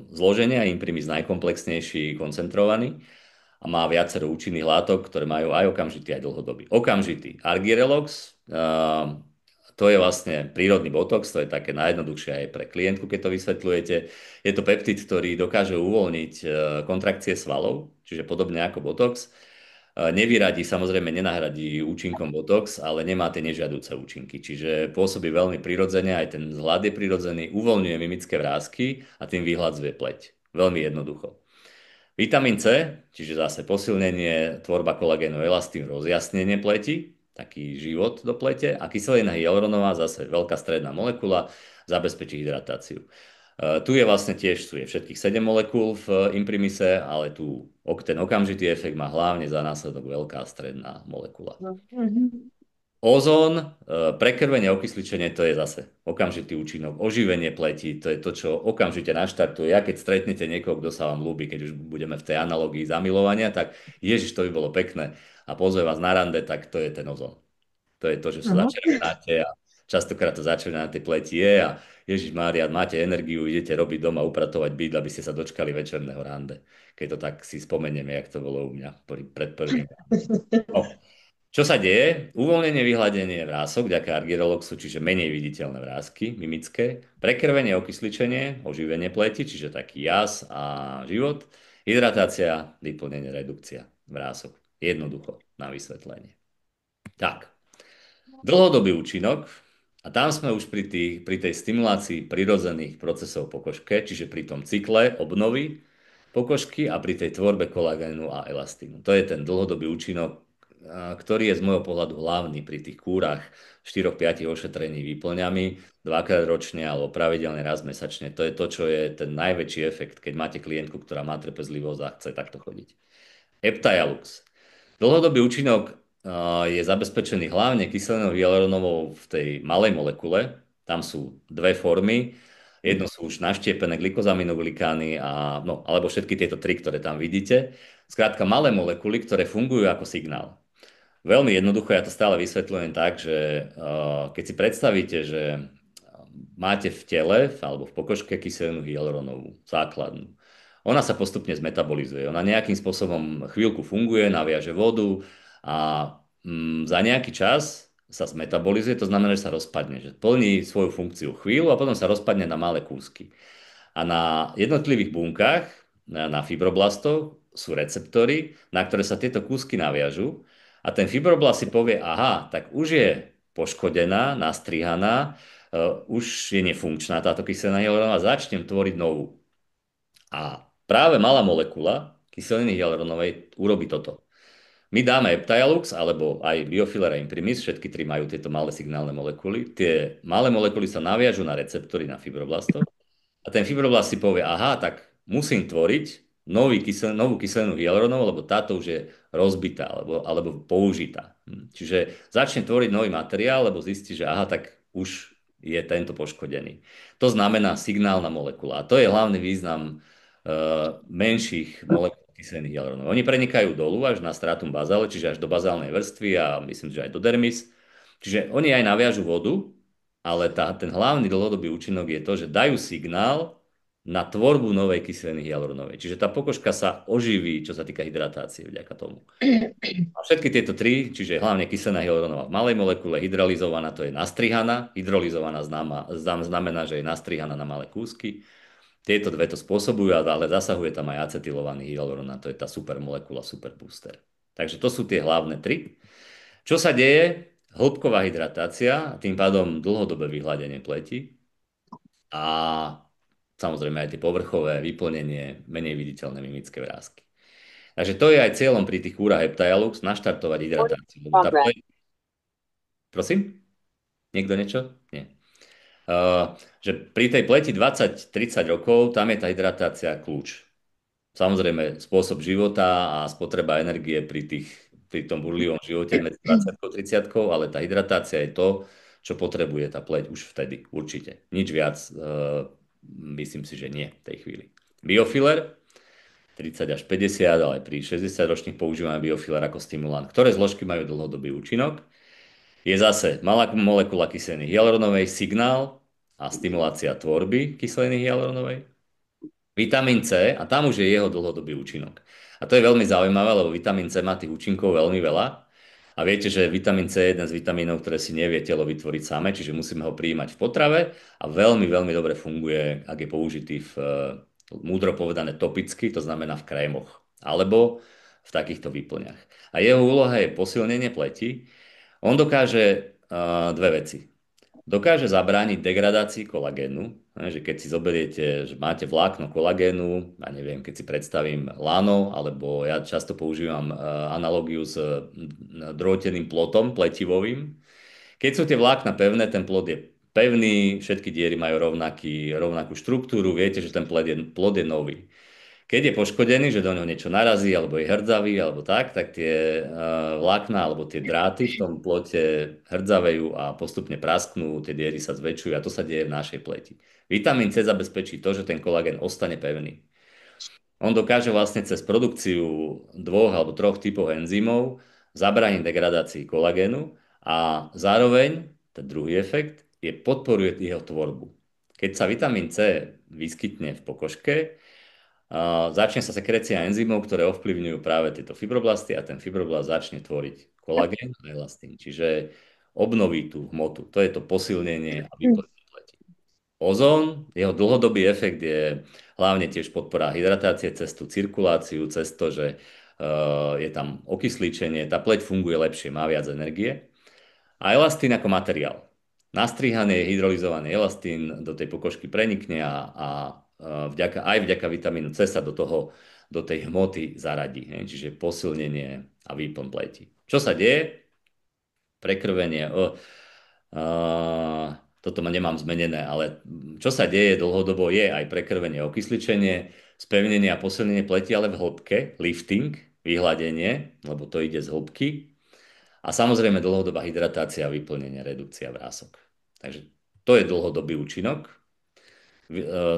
zloženia, Imprimis najkomplexnejší, koncentrovaný, a má viacero účinných látok, ktoré majú aj okamžitý, aj dlhodobý. Okamžitý Argirelox, to je vlastne prírodný botox, to je také najjednoduchšie aj pre klientku, keď to vysvetľujete. Je to peptid, ktorý dokáže uvoľniť kontrakcie svalov, čiže podobne ako botox. Nevyradí, samozrejme nenahradí účinkom botox, ale nemá tie nežiaduce účinky. Čiže pôsobí veľmi prirodzene, aj ten vzhľad je prirodzený, uvoľňuje mimické vrásky a tým vyhladzuje pleť. Veľmi jednoducho. Vitamín C, čiže zase posilnenie, tvorba kolagénu, elastín, rozjasnenie pleti, taký život do plete a kyselina hyaluronová, zase veľká stredná molekula, zabezpečí hydratáciu. Tu je vlastne tiež tu je všetkých 7 molekúl v imprimise, ale ten okamžitý efekt má hlavne za následok veľká stredná molekula. Mhm. Ozón, prekrvenie, okysličenie, to je zase okamžitý účinok. Oživenie pleti, to je to, čo okamžite naštartuje. Ja keď stretnete niekoho, kto sa vám ľúbi, keď už budeme v tej analógii zamilovania, tak ježiš, to by bolo pekné a pozve vás na rande, tak to je ten ozón. To je to, že sa Áno. začervenáte a častokrát to začervená na tej pleti je a Ježiš Mária, máte energiu, idete robiť doma, upratovať byt, aby ste sa dočkali večerného rande. Keď to tak si spomenieme, jak to bolo u mňa pred prvým. No. Čo sa deje? Uvoľnenie, vyhladenie vrások vďaka argyroloxu, čiže menej viditeľné vrásky mimické, prekrvenie, okysličenie, oživenie pleti, čiže taký jas a život, hydratácia, vyplnenie, redukcia vrások. Jednoducho na vysvetlenie. Tak, dlhodobý účinok, a tam sme už pri tej stimulácii prirodzených procesov pokožke, čiže pri tom cykle obnovy pokožky a pri tej tvorbe kolagénu a elastínu. To je ten dlhodobý účinok, ktorý je z môjho pohľadu hlavný pri tých kúrach 4-5 ošetrení výplňami, dvakrát ročne alebo pravidelne raz mesačne. To je to, čo je ten najväčší efekt, keď máte klientku, ktorá má trpezlivosť a chce takto chodiť. Eptajalux. Dlhodobý účinok je zabezpečený hlavne kyselinou hyaluronovou v tej malej molekule. Tam sú dve formy. Jedno sú už naštiepené glikozaminoglykány no, alebo všetky tieto tri, ktoré tam vidíte. Skrátka malé molekuly, ktoré fungujú ako signál. Veľmi jednoducho, ja to stále vysvetľujem tak, že keď si predstavíte, že máte v tele alebo v pokožke kyselinu hyaluronovú, základnú. Ona sa postupne zmetabolizuje. Ona nejakým spôsobom chvíľku funguje, naviaže vodu a za nejaký čas sa zmetabolizuje, to znamená, že sa rozpadne, že plní svoju funkciu chvíľu a potom sa rozpadne na malé kúsky. A na jednotlivých bunkách, na fibroblastoch, sú receptory, na ktoré sa tieto kúsky naviažú a ten fibroblast si povie, aha, tak už je poškodená, nastrihaná, už je nefunkčná táto kyselina hyaluronová, začnem tvoriť novú. A práve malá molekula kyseliny hyaluronovej urobí toto. My dáme Eptajalux alebo aj Biofilera imprimis, všetky tri majú tieto malé signálne molekuly. Tie malé molekuly sa naviažú na receptory na fibroblastoch a ten fibroblast si povie, aha, tak musím tvoriť novú kyselinu hyaluronovú, lebo táto už je rozbitá alebo použitá. Čiže začne tvoriť nový materiál, lebo zistí, že aha, tak už je tento poškodený. To znamená signálna molekula. A to je hlavný význam menších molekúl kyseliny hyaluronovej. Oni prenikajú dolu až na stratum bazále, čiže až do bazálnej vrstvy a myslím, že aj do dermis. Čiže oni aj naviažu vodu, ale ten hlavný dlhodobý účinok je to, že dajú signál na tvorbu novej kyseliny hyaluronovej. Čiže tá pokožka sa oživí, čo sa týka hydratácie vďaka tomu. A všetky tieto tri, čiže hlavne kyselina hyaluronová v malej molekule, hydrolyzovaná, to je nastrihaná. Hydrolyzovaná znamená, že je nastrihaná na malé kúsky. Tieto dve to spôsobujú, ale zasahuje tam aj acetylovaný hyaluron, to je tá supermolekula, superbooster. Takže to sú tie hlavné tri. Čo sa deje? Hĺbková hydratácia, tým pádom dlhodobé vyhladenie pleti a samozrejme aj tie povrchové vyplnenie, menej viditeľné mimické vrásky. Takže to je aj cieľom pri tých kúrach Eptajalux, naštartovať hydratáciu. Lebo tá Prosím? Niekto niečo? Nie. Že pri tej pleti 20-30 rokov, tam je tá hydratácia kľúč. Samozrejme, spôsob života a spotreba energie pri tom burlivom živote medzi 20 a 30, ale tá hydratácia je to, čo potrebuje tá pleť už vtedy, určite. Nič viac, myslím si, že nie v tej chvíli. Biofiller, 30 až 50, ale pri 60-ročných používame biofiller ako stimulant. Ktoré zložky majú dlhodobý účinok? Je zase malá molekula kyseliny hyaluronovej, signál a stimulácia tvorby kyseliny hyaluronovej. Vitamín C, a tam už je jeho dlhodobý účinok. A to je veľmi zaujímavé, lebo vitamín C má tých účinkov veľmi veľa. A viete, že vitamín C je jeden z vitamínov, ktoré si nevie telo vytvoriť same, čiže musíme ho prijímať v potrave a veľmi, veľmi dobre funguje, ak je použitý múdro povedané topicky, to znamená v krémoch alebo v takýchto výplňach. A jeho úloha je posilnenie pleti. On dokáže dve veci. Dokáže zabrániť degradácii kolagénu, že keď si zoberiete, že máte vlákno kolagénu, ja neviem, keď si predstavím lano, alebo ja často používam analogiu s drôteným plotom pletivovým. Keď sú tie vlákna pevné, ten plot je pevný, všetky diery majú rovnakú štruktúru, viete, že ten plod je nový. Keď je poškodený, že do neho niečo narazí, alebo je hrdzavý, alebo tak tie vlákna alebo tie dráty v tom plote hrdzavejú a postupne prasknú, tie diery sa zväčšujú a to sa deje v našej pleti. Vitamín C zabezpečí to, že ten kolagén ostane pevný. On dokáže vlastne cez produkciu dvoch alebo troch typov enzymov zabrániť degradácii kolagénu a zároveň, ten druhý efekt, podporuje jeho tvorbu. Keď sa vitamín C vyskytne v pokožke, začne sa sekrécia enzymov, ktoré ovplyvňujú práve tieto fibroblasty a ten fibroblast začne tvoriť kolagén a elastín, čiže obnoví tú hmotu. To je to posilnenie a vyplnenie pleti. Ozón, jeho dlhodobý efekt je hlavne tiež podpora hydratácie cez tú cirkuláciu, cez to, že je tam okysličenie, tá pleť funguje lepšie, má viac energie. A elastín ako materiál. Nastrihaný hydrolyzovaný elastín do tej pokožky prenikne aj vďaka vitamínu C sa do tej hmoty zaradí. Čiže posilnenie a výplň pleti. Čo sa deje? Prekrvenie. Toto ma nemám zmenené, ale čo sa deje dlhodobo je aj prekrvenie, okysličenie, spevnenie a posilnenie pleti, ale v hĺbke, lifting, vyhladenie, lebo to ide z hĺbky. A samozrejme dlhodobá hydratácia, vyplnenie, redukcia vrások. Takže to je dlhodobý účinok.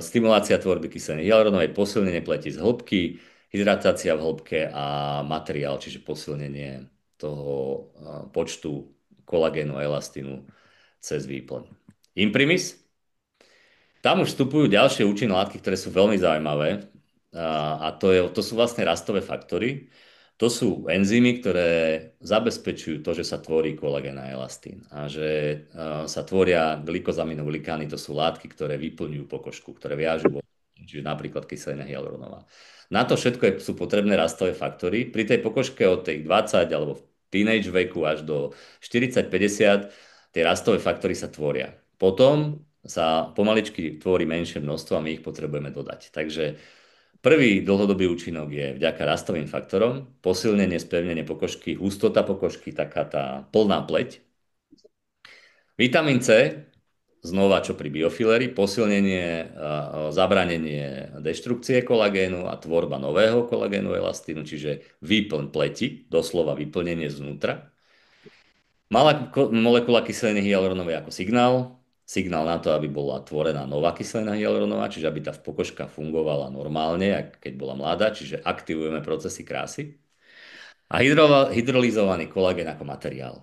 Stimulácia tvorby kyseliny hyaluronovej, posilnenie pleti z hĺbky, hydratácia v hĺbke a materiál, čiže posilnenie toho počtu kolagénu a elastínu cez výplň. Imprimis. Tam už vstupujú ďalšie účinné látky, ktoré sú veľmi zaujímavé. To sú vlastne rastové faktory. To sú enzymy, ktoré zabezpečujú to, že sa tvorí kolagén a elastín a že sa tvoria glikozaminoglykány, to sú látky, ktoré vyplňujú pokožku, ktoré viažú vodu, čiže napríklad kyselina hyaluronová. Na to všetko sú potrebné rastové faktory. Pri tej pokožke od tých 20 alebo v teenage veku až do 40-50 tie rastové faktory sa tvoria. Potom sa pomaličky tvorí menšie množstvo a my ich potrebujeme dodať. Takže prvý dlhodobý účinok je vďaka rastovým faktorom, posilnenie, spevnenie pokožky, hustota pokožky, taká tá plná pleť. Vitamín C, znova čo pri biofileri, posilnenie, zabránenie deštrukcie kolagénu a tvorba nového kolagénu elastínu, čiže výplň pleti, doslova vyplnenie znútra. Malá molekula kyseliny hyaluronovej ako signál na to, aby bola tvorená nová kyselina hyaluronová, čiže aby tá pokožka fungovala normálne, ako keď bola mladá, čiže aktivujeme procesy krásy. A hydrolyzovaný kolagén ako materiál.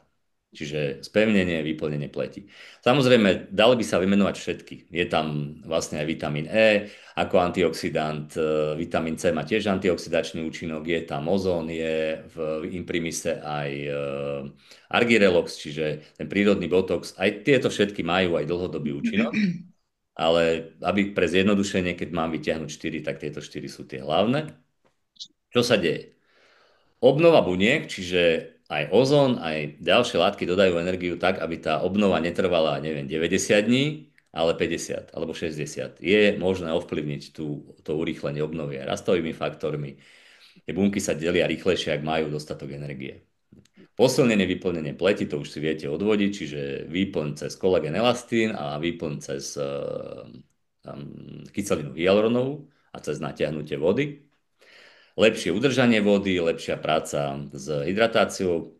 Čiže spevnenie, vyplnenie pleti. Samozrejme, dali by sa vymenovať všetky. Je tam vlastne aj vitamín E ako antioxidant, vitamín C má tiež antioxidačný účinok, je tam ozón, je v imprimise aj argyrelox, čiže ten prírodný botox. Aj tieto všetky majú aj dlhodobý účinok, ale aby pre zjednodušenie, keď mám vyťahnuť 4, tak tieto 4 sú tie hlavné. Čo sa deje? Obnova buniek, čiže aj ozón, aj ďalšie látky dodajú energiu tak, aby tá obnova netrvala, neviem, 90 dní, ale 50 alebo 60. Je možné ovplyvniť to urýchlenie obnovy aj rastovými faktormi. Tie bunky sa delia rýchlejšie, ak majú dostatok energie. Posilnenie, vyplnenie pleti, to už si viete odvodiť, čiže výplň cez kolagén elastín a výplň cez kyselinu hyaluronovú a cez natiahnutie vody. Lepšie udržanie vody, lepšia práca s hydratáciou,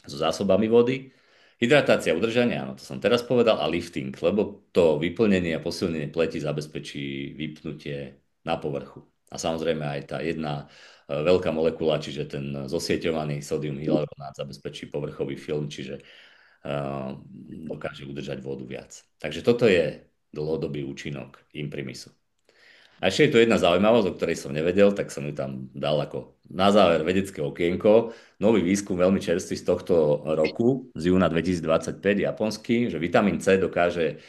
so zásobami vody. Hydratácia, udržanie, áno, to som teraz povedal, a lifting, lebo to vyplnenie a posilnenie pleti zabezpečí vypnutie na povrchu. A samozrejme aj tá jedna veľká molekula, čiže ten zosieťovaný sódium hyaluronát zabezpečí povrchový film, čiže dokáže udržať vodu viac. Takže toto je dlhodobý účinok imprimisu. A ešte je tu jedna zaujímavosť, o ktorej som nevedel, tak som ju tam dal ako na záver vedecké okienko. Nový výskum veľmi čerstvý z tohto roku, z júna 2025, japonský, že vitamín C dokáže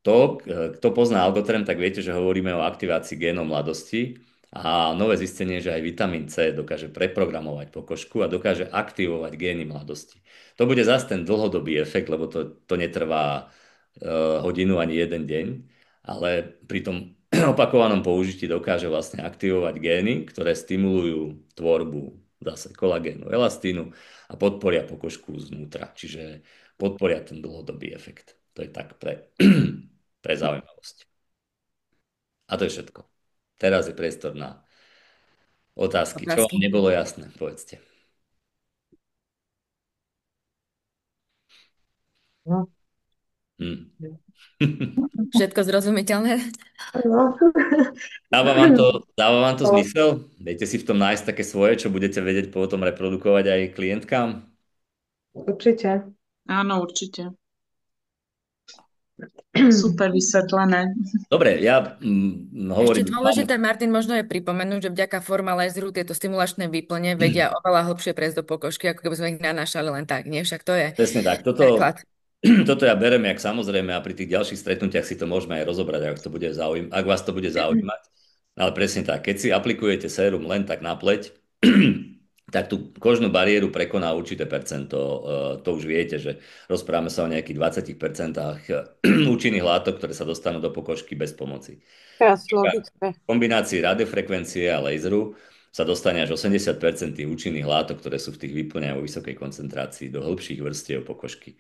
to, kto pozná algotrem, tak viete, že hovoríme o aktivácii génov mladosti a nové zistenie, že aj vitamín C dokáže preprogramovať pokožku a dokáže aktivovať gény mladosti. To bude zase ten dlhodobý efekt, lebo to netrvá hodinu ani jeden deň, ale pri tom opakovanom použití dokáže vlastne aktivovať gény, ktoré stimulujú tvorbu zase kolagénu, elastínu a podporia pokožku znútra, čiže podporia ten dlhodobý efekt. To je tak pre zaujímavosť. A to je všetko. Teraz je priestor na otázky. Čo vám Otázky. nebolo jasné, povedzte. No. Hm. Všetko zrozumiteľné? No. Dáva vám to zmysel? Viete si v tom nájsť také svoje, čo budete vedieť potom reprodukovať aj klientkám? Určite. Áno, určite. Super vysvetlené. Dobre, ja Ešte hovorím, dôležité, Martin, možno je pripomenúť, že vďaka Formalizeru tieto stimulačné výplne vedia oveľa hlbšie prejsť do pokožky, ako keby sme ich nanášali len tak, nie? Však to je presne tak. Toto, preklad. toto ja berem jak samozrejme a pri tých ďalších stretnutiach si to môžeme aj rozobrať, ak vás to bude zaujímať. Ale presne tak, keď si aplikujete sérum len tak na pleť, tak tú kožnú bariéru prekoná určité percento. To už viete, že rozprávame sa o nejakých 20% účinných látok, ktoré sa dostanú do pokožky bez pomoci. Logické. V kombinácii radiofrekvencie a laseru sa dostane až 80% tých účinných látok, ktoré sú v tých výplňach vo vysokej koncentrácii do hĺbších vrstiev pokožky.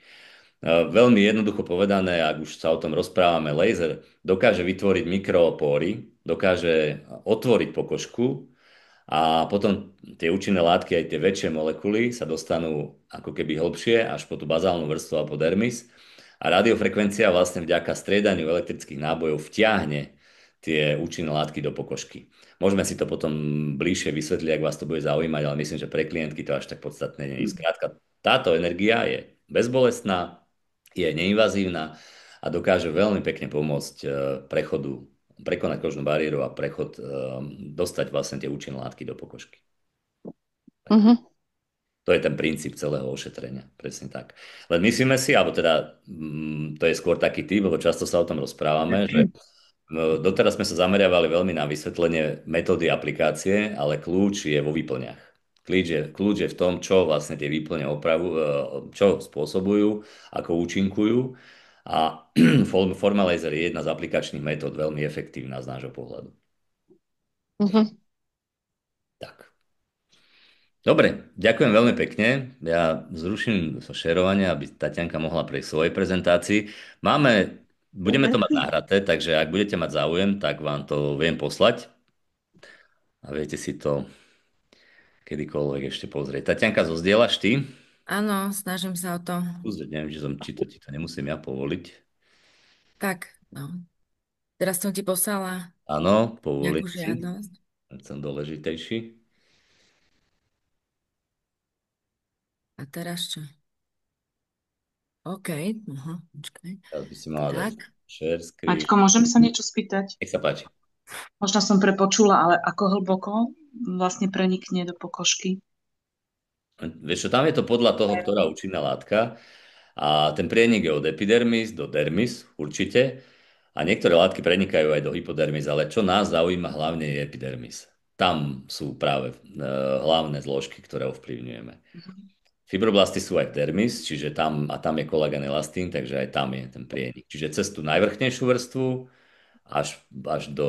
Veľmi jednoducho povedané, ak už sa o tom rozprávame, laser dokáže vytvoriť mikropóry, dokáže otvoriť pokožku a potom tie účinné látky, aj tie väčšie molekuly sa dostanú ako keby hlbšie až po tú bazálnu vrstvu a po dermis. A radiofrekvencia vlastne vďaka striedaniu elektrických nábojov vtiahne tie účinné látky do pokožky. Môžeme si to potom bližšie vysvetliť, ak vás to bude zaujímať, ale myslím, že pre klientky to až tak podstatné nie je. Skrátka, táto energia je bezbolestná, je neinvazívna a dokáže veľmi pekne pomôcť prechodu, prekonať kožnú bariéru a prechod, dostať vlastne tie účinné látky do pokožky. Mhm. To je ten princíp celého ošetrenia, presne tak. Len myslíme si, alebo teda to je skôr taký typ, lebo často sa o tom rozprávame, že doteraz sme sa zameriavali veľmi na vysvetlenie metódy aplikácie, ale kľúč je vo výplňach. Kľúč je v tom, čo vlastne tie výplne čo spôsobujú, ako účinkujú. A Formalizer je jedna z aplikačných metód veľmi efektívna z nášho pohľadu. Mhm. Tak. Dobre, ďakujem veľmi pekne. Ja zruším šerovanie, aby Tatianka mohla prejsť svojej prezentácii. Budeme to mať nahraté, takže ak budete mať záujem, tak vám to viem poslať. A viete si to kedykoľvek ešte pozrieť. Tatianka, zozdieľaš ty? Áno, snažím sa o to. Neviem, či to nemusím ja povoliť. Tak, no. Teraz som ti poslala Áno, nejakú povoliť si. žiadosť. Som dôležitejší. A teraz čo? OK, počkaj. Teraz by si mala dať Tak. share screen. Maťko, môžem sa niečo spýtať? Nech sa páči. Možno som prepočula, ale ako hlboko vlastne prenikne do pokožky? Vieš čo, tam je to podľa toho, ktorá účinná látka. A ten prienik je od epidermis do dermis určite. A niektoré látky prenikajú aj do hypodermis, ale čo nás zaujíma hlavne je epidermis. Tam sú práve hlavné zložky, ktoré ovplyvňujeme. Fibroblasty sú aj v dermis, čiže tam je kolagén elastín, takže aj tam je ten prienik. Čiže cez tú najvrchnejšiu vrstvu až do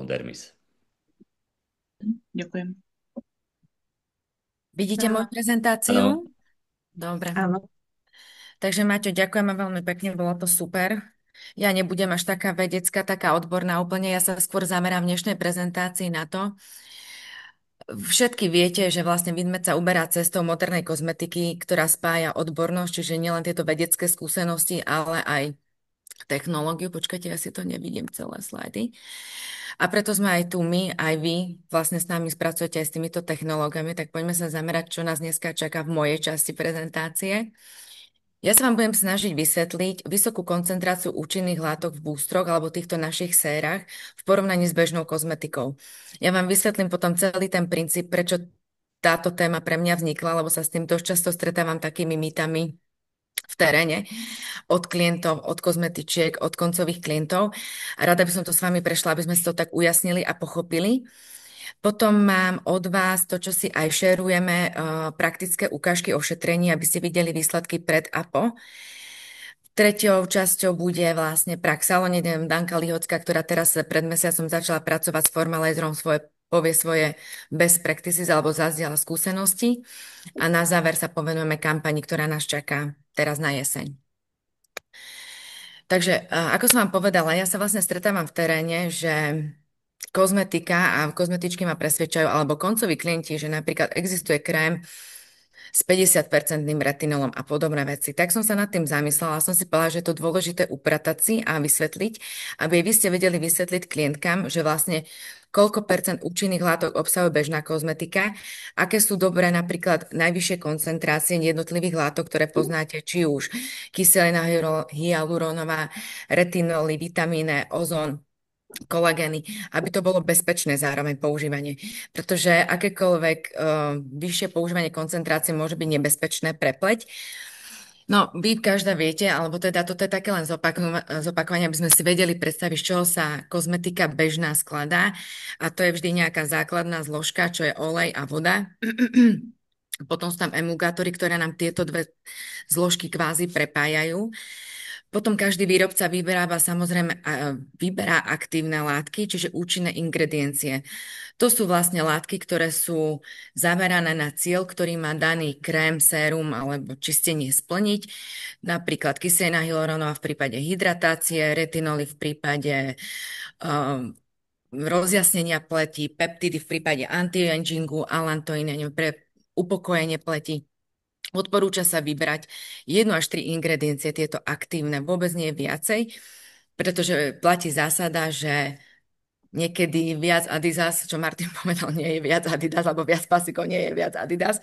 dermis. Ďakujem. Vidíte moju prezentáciu? Dobre. Áno. Takže Maťo, ďakujeme veľmi pekne, bolo to super. Ja nebudem až taká vedecká, taká odborná úplne, ja sa skôr zamerám v dnešnej prezentácii na to. Všetky viete, že vlastne Vidmed sa uberá cestou modernej kozmetiky, ktorá spája odbornosť, čiže nielen tieto vedecké skúsenosti, ale aj technológiu. Počkajte, ja si to nevidím celé slajdy. A preto sme aj tu my, aj vy, vlastne s nami spracujete aj s týmito technológiami, tak poďme sa zamerať, čo nás dneska čaká v mojej časti prezentácie. Ja sa vám budem snažiť vysvetliť vysokú koncentráciu účinných látok v bústroch alebo týchto našich sérach v porovnaní s bežnou kozmetikou. Ja vám vysvetlím potom celý ten princíp, prečo táto téma pre mňa vznikla, lebo sa s tým dosť často stretávam takými mýtami v teréne od klientov, od kozmetičiek, od koncových klientov. A rada by som to s vami prešla, aby sme si to tak ujasnili a pochopili. Potom mám od vás to, čo si aj šerujeme, praktické ukážky ošetrení, aby ste videli výsledky pred a po. Treťou časťou bude vlastne prax salóne Danka Lihocká, ktorá teraz pred mesiacom začala pracovať s Formalizerom, povie svoje best practices alebo zazdiela skúsenosti. A na záver sa povenujeme kampani, ktorá nás čaká teraz na jeseň. Takže, ako som vám povedala, ja sa vlastne stretávam v teréne, že kozmetika a kozmetičky ma presvedčajú, alebo koncoví klienti, že napríklad existuje krém s 50-percentným retinolom a podobné veci. Tak som sa nad tým zamyslela a som si povedala, že je to dôležité upratať si a vysvetliť, aby vy ste vedeli vysvetliť klientkám, že vlastne koľko percent účinných látok obsahuje bežná kozmetika, aké sú dobré napríklad najvyššie koncentrácie jednotlivých látok, ktoré poznáte, či už kyselina hyaluronová, retinoly, vitamíny, ozón, kolagény, aby to bolo bezpečné zároveň používanie. Pretože akékoľvek vyššie používanie koncentrácie môže byť nebezpečné pre pleť. No, vy každá viete, alebo teda toto je také len zopakovanie, aby sme si vedeli predstaviť, z čoho sa kozmetika bežná skladá. A to je vždy nejaká základná zložka, čo je olej a voda. Potom sú tam emulgátory, ktoré nám tieto dve zložky kvázi prepájajú. Potom každý výrobca vyberá aktívne látky, čiže účinné ingrediencie. To sú vlastne látky, ktoré sú zamerané na cieľ, ktorý má daný krém, sérum alebo čistenie splniť. Napríklad kyselina hyaluronová v prípade hydratácie, retinoly v prípade rozjasnenia pleti, peptidy v prípade anti-agingu, alantoíny pre upokojenie pleti. Odporúča sa vybrať 1 až 3 ingrediencie, tieto aktívne, vôbec nie viacej, pretože platí zásada, že niekedy viac Adidas, čo Martin povedal, nie je viac Adidas, alebo viac pasikov nie je viac Adidas.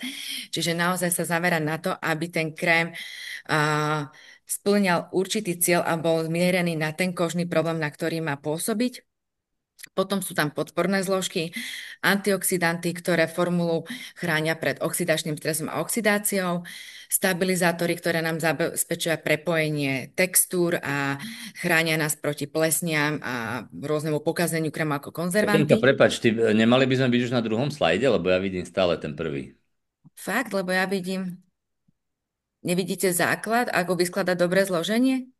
Čiže naozaj sa zamerať na to, aby ten krém spĺňal určitý cieľ a bol zmierený na ten kožný problém, na ktorý má pôsobiť. Potom sú tam podporné zložky, antioxidanty, ktoré formulu chránia pred oxidačným stresom a oxidáciou, stabilizátory, ktoré nám zabezpečujú prepojenie textúr a chránia nás proti plesniam a rôznemu pokazeniu krému ako konzervanty. Prepáč, nemali by sme byť už na druhom slajde, lebo ja vidím stále ten prvý. Fakt, lebo ja vidím... Nevidíte základ, ako vyskladať dobré zloženie?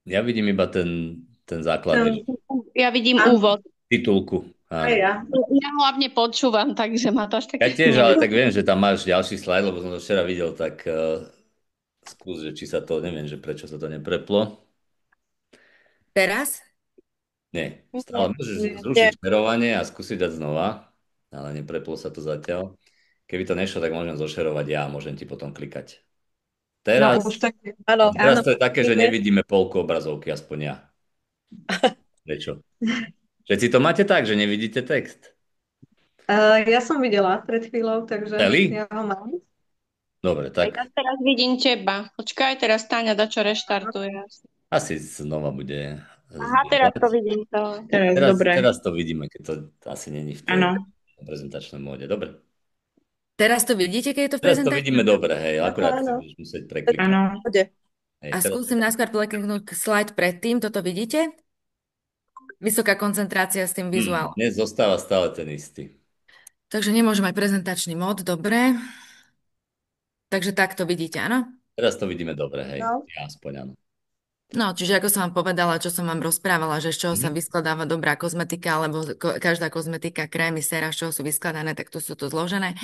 Ja vidím iba ten základ. Ja vidím úvod. Titulku. Aj ja. Ja hlavne počúvam, takže ma to až tak... Ja tiež, ale tak viem, že tam máš ďalší slajd, lebo som to včera videl, tak skús, že či sa to, neviem, že prečo sa to nepreplo. Teraz? Nie, stále môžeš zrušiť šerovanie a skúsiť dať znova, ale nepreplo sa to zatiaľ. Keby to nešlo, tak môžem zošerovať ja a môžem ti potom klikať. Teraz, No, už tak, áno, teraz áno. to je také, že nevidíme polku obrazovky, aspoň ja. Prečo? Všetci to máte tak, že nevidíte text? Ja som videla pred chvíľou, takže Celý? ja ho mám. Dobre, tak Ja teraz vidím teba. Počkaj, teraz Táňa dačo reštartuje. asi znova bude. Aha, teraz to vidím. Teraz to vidíme, keď to asi není v tej Áno. prezentačnom móde. Dobre. Teraz to vidíte, keď je to v Teraz to prezentácii? vidíme dobre, hej, akurát si Áno. budeš musieť prekliknúť. Áno. Hej, A teraz- skúsim najskôr prekliknúť slajd predtým, toto vidíte? Vysoká koncentrácia s tým vizuálom. Dnes zostáva stále ten istý. Takže nemôžem aj prezentačný mód, dobre. Takže takto vidíte, áno? Teraz to vidíme dobre, hej. No. Ja aspoň áno. No, čiže ako som vám povedala, čo som vám rozprávala, že z čoho sa vyskladáva dobrá kozmetika, alebo každá kozmetika, krémy, séra, z čoho sú vyskladané, tak tu sú to zložené.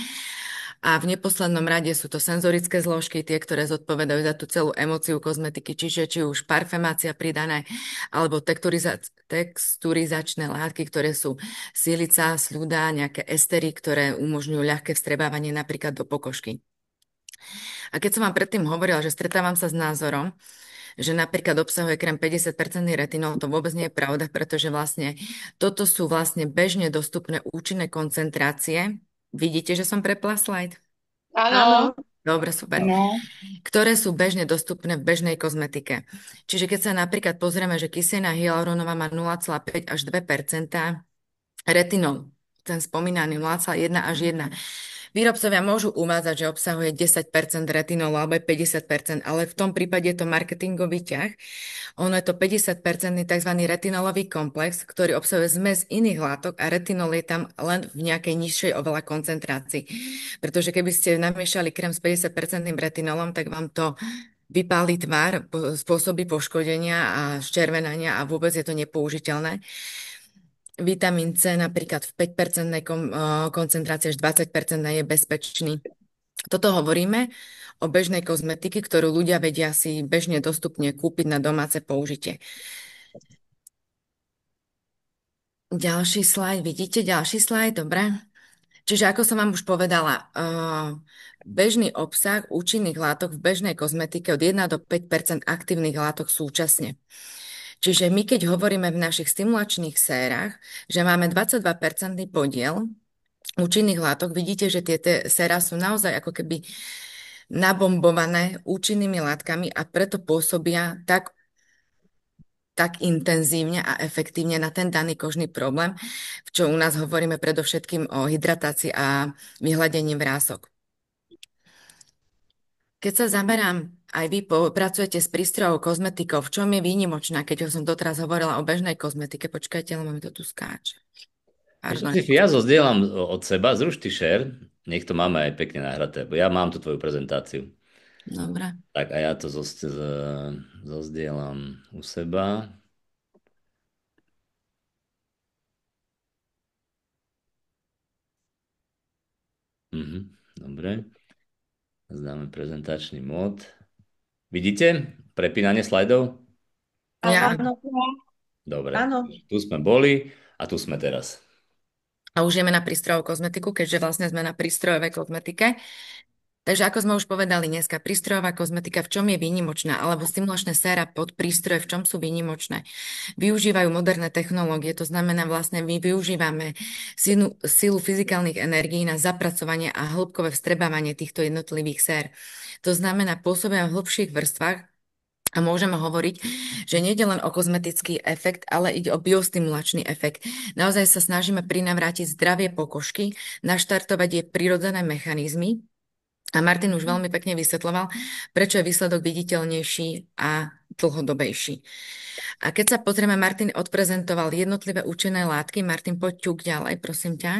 A v neposlednom rade sú to senzorické zložky, tie, ktoré zodpovedajú za tú celú emóciu kozmetiky, čiže či už parfémácia pridané, alebo texturizačné látky, ktoré sú silica, sľuda, nejaké estery, ktoré umožňujú ľahké vstrebávanie napríklad do pokožky. A keď som vám predtým hovorila, že stretávam sa s názorom, že napríklad obsahuje krém 50% retinol, to vôbec nie je pravda, pretože vlastne toto sú vlastne bežne dostupné účinné koncentrácie. Vidíte, že som prepla slajd? Áno. Dobre, super. No. Ktoré sú bežne dostupné v bežnej kozmetike. Čiže keď sa napríklad pozrieme, že kyselina hyaluronová má 0,5 až 2%, retinol, ten spomínaný 0,1 až 1. Výrobcovia môžu uvádzať, že obsahuje 10% retinolu alebo aj 50%, ale v tom prípade je to marketingový ťah. Ono je to 50% tzv. Retinolový komplex, ktorý obsahuje zmes iných látok a retinol je tam len v nejakej nižšej oveľa koncentrácii. Pretože keby ste namiešali krém s 50% retinolom, tak vám to vypáli tvár, spôsobí poškodenia a ščervenania a vôbec je to nepoužiteľné. Vitamín C napríklad v 5% koncentrácii až 20% je bezpečný. Toto hovoríme o bežnej kozmetiky, ktorú ľudia vedia si bežne dostupne kúpiť na domáce použitie. Ďalší slajd, vidíte? Ďalší slajd, dobre. Čiže ako som vám už povedala, bežný obsah účinných látok v bežnej kozmetike od 1 do 5 aktívnych látok súčasne. Čiže my, keď hovoríme v našich stimulačných sérach, že máme 22% podiel účinných látok, vidíte, že tie séra sú naozaj ako keby nabombované účinnými látkami a preto pôsobia tak intenzívne a efektívne na ten daný kožný problém, čo u nás hovoríme predovšetkým o hydratácii a vyhľadení vrások. Keď sa zamerám, aj vy pracujete s prístrojovou kozmetikou, v čom je výnimočná, keď som doteraz hovorila o bežnej kozmetike? Počkajte, lebo mi to tu skáče. Pardon. Ja zozdielam od seba, zruš ty share, nech to máme aj pekne nahraté, bo ja mám tu tvoju prezentáciu. Dobre. Tak a ja to zozdielam u seba. Dobre. Zdáme prezentačný mód. Vidíte prepínanie slajdov? Ja. Áno, Dobre. áno. Tu sme boli a tu sme teraz. A už ideme na prístrojovú kozmetiku, keďže vlastne sme na prístrojovej kozmetike. Takže ako sme už povedali dneska, prístrojová kozmetika v čom je výnimočná, alebo stimulačné séra pod prístroje v čom sú výnimočné. Využívajú moderné technológie, to znamená vlastne my využívame silu fyzikálnych energií na zapracovanie a hĺbkové vstrebávanie týchto jednotlivých sér. To znamená pôsobia v hĺbších vrstvách a môžeme hovoriť, že nie je len o kozmetický efekt, ale ide o biostimulačný efekt. Naozaj sa snažíme prinavrátiť zdravie pokožky, naštartovať jej prirodzené mechanizmy. A Martin už veľmi pekne vysvetľoval, prečo je výsledok viditeľnejší a dlhodobejší. A keď sa pozrieme, Martin odprezentoval jednotlivé účinné látky. Martin, poď ťuk ďalej, prosím ťa.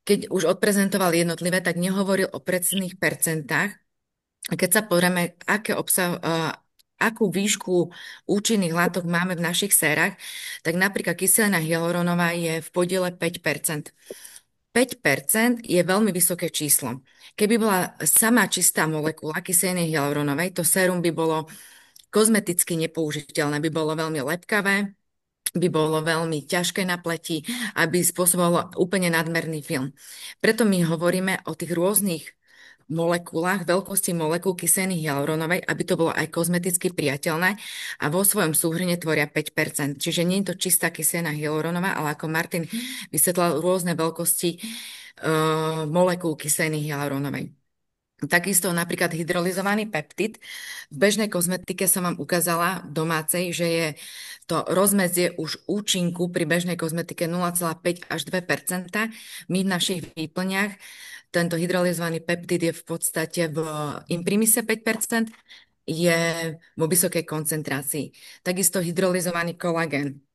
Keď už odprezentoval jednotlivé, tak nehovoril o presných percentách. A keď sa pozrieme, akú výšku účinných látok máme v našich sérach, tak napríklad kyselina hyaluronová je v podiele 5%. 5% je veľmi vysoké číslo. Keby bola sama čistá molekula kyseliny hyaluronovej, to sérum by bolo kozmeticky nepoužiteľné, by bolo veľmi lepkavé, by bolo veľmi ťažké na pleti, aby spôsobovalo úplne nadmerný film. Preto my hovoríme o tých rôznych molekulách, veľkosti molekúl kyseliny hyaluronovej, aby to bolo aj kozmeticky priateľné a vo svojom súhrne tvoria 5%. Čiže nie je to čistá kyselina hyaluronová, ale ako Martin vysvetlal rôzne veľkosti molekúl kyseliny hyaluronovej. Takisto napríklad hydrolyzovaný peptid. V bežnej kozmetike som vám ukázala domácej, že je to rozmedzie už účinku pri bežnej kozmetike 0,5 až 2%. My v našich výplniach tento hydrolyzovaný peptid je v podstate v imprimise 5%, je vo vysokej koncentrácii. Takisto hydrolyzovaný kolagén.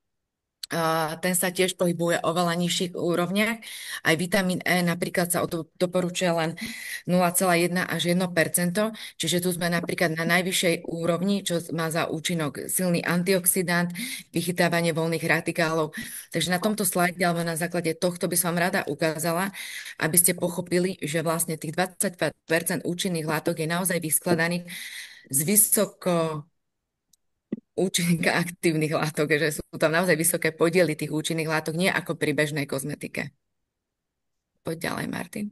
Ten sa tiež pohybuje o veľa nižších úrovniach. Aj vitamín E napríklad sa doporučuje len 0,1 až 1%, čiže tu sme napríklad na najvyššej úrovni, čo má za účinok silný antioxidant, vychytávanie voľných radikálov. Takže na tomto slajde alebo na základe tohto by som vám rada ukázala, aby ste pochopili, že vlastne tých 20% účinných látok je naozaj vyskladaných z vysoko účinných aktívnych látok, že sú tam naozaj vysoké podiely tých účinných látok, nie ako pri bežnej kozmetike. Poď ďalej, Martin.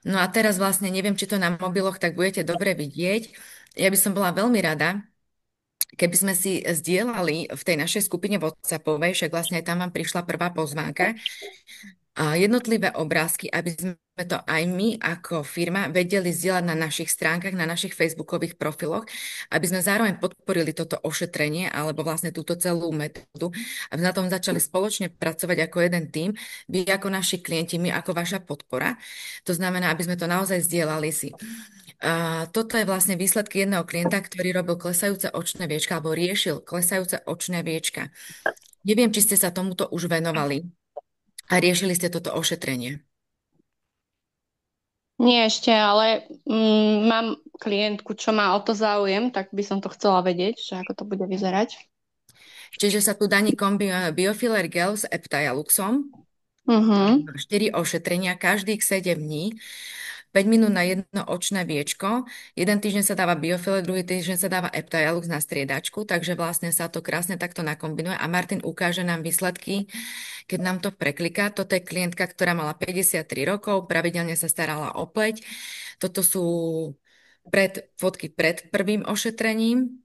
No a teraz vlastne neviem, či to na mobiloch tak budete dobre vidieť. Ja by som bola veľmi rada, keby sme si zdieľali v tej našej skupine WhatsAppovej, však vlastne aj tam vám prišla prvá pozvánka, a jednotlivé obrázky, aby sme to aj my ako firma vedeli zdieľať na našich stránkach, na našich facebookových profiloch, aby sme zároveň podporili toto ošetrenie alebo vlastne túto celú metódu, aby na tom začali spoločne pracovať ako jeden tím, vy ako naši klienti, my ako vaša podpora. To znamená, aby sme to naozaj zdieľali si. Toto je vlastne výsledky jedného klienta, ktorý robil klesajúce očné viečka alebo riešil klesajúce očné viečka. Neviem, či ste sa tomuto už venovali a riešili ste toto ošetrenie. Nie ešte, ale mám klientku, čo má o to záujem, tak by som to chcela vedieť, že ako to bude vyzerať. Čiže sa tu daní kombi Biofiller Gel s Eptaluxom. Mhm. 4 ošetrenia, každých 7 dní, 5 minút na jedno očné viečko. Jeden týždeň sa dáva biofile, druhý týždeň sa dáva Eptajalux na striedačku, takže vlastne sa to krásne takto nakombinuje a Martin ukáže nám výsledky, keď nám to prekliká. Toto je klientka, ktorá mala 53 rokov, pravidelne sa starala o pleť. Toto sú fotky pred prvým ošetrením,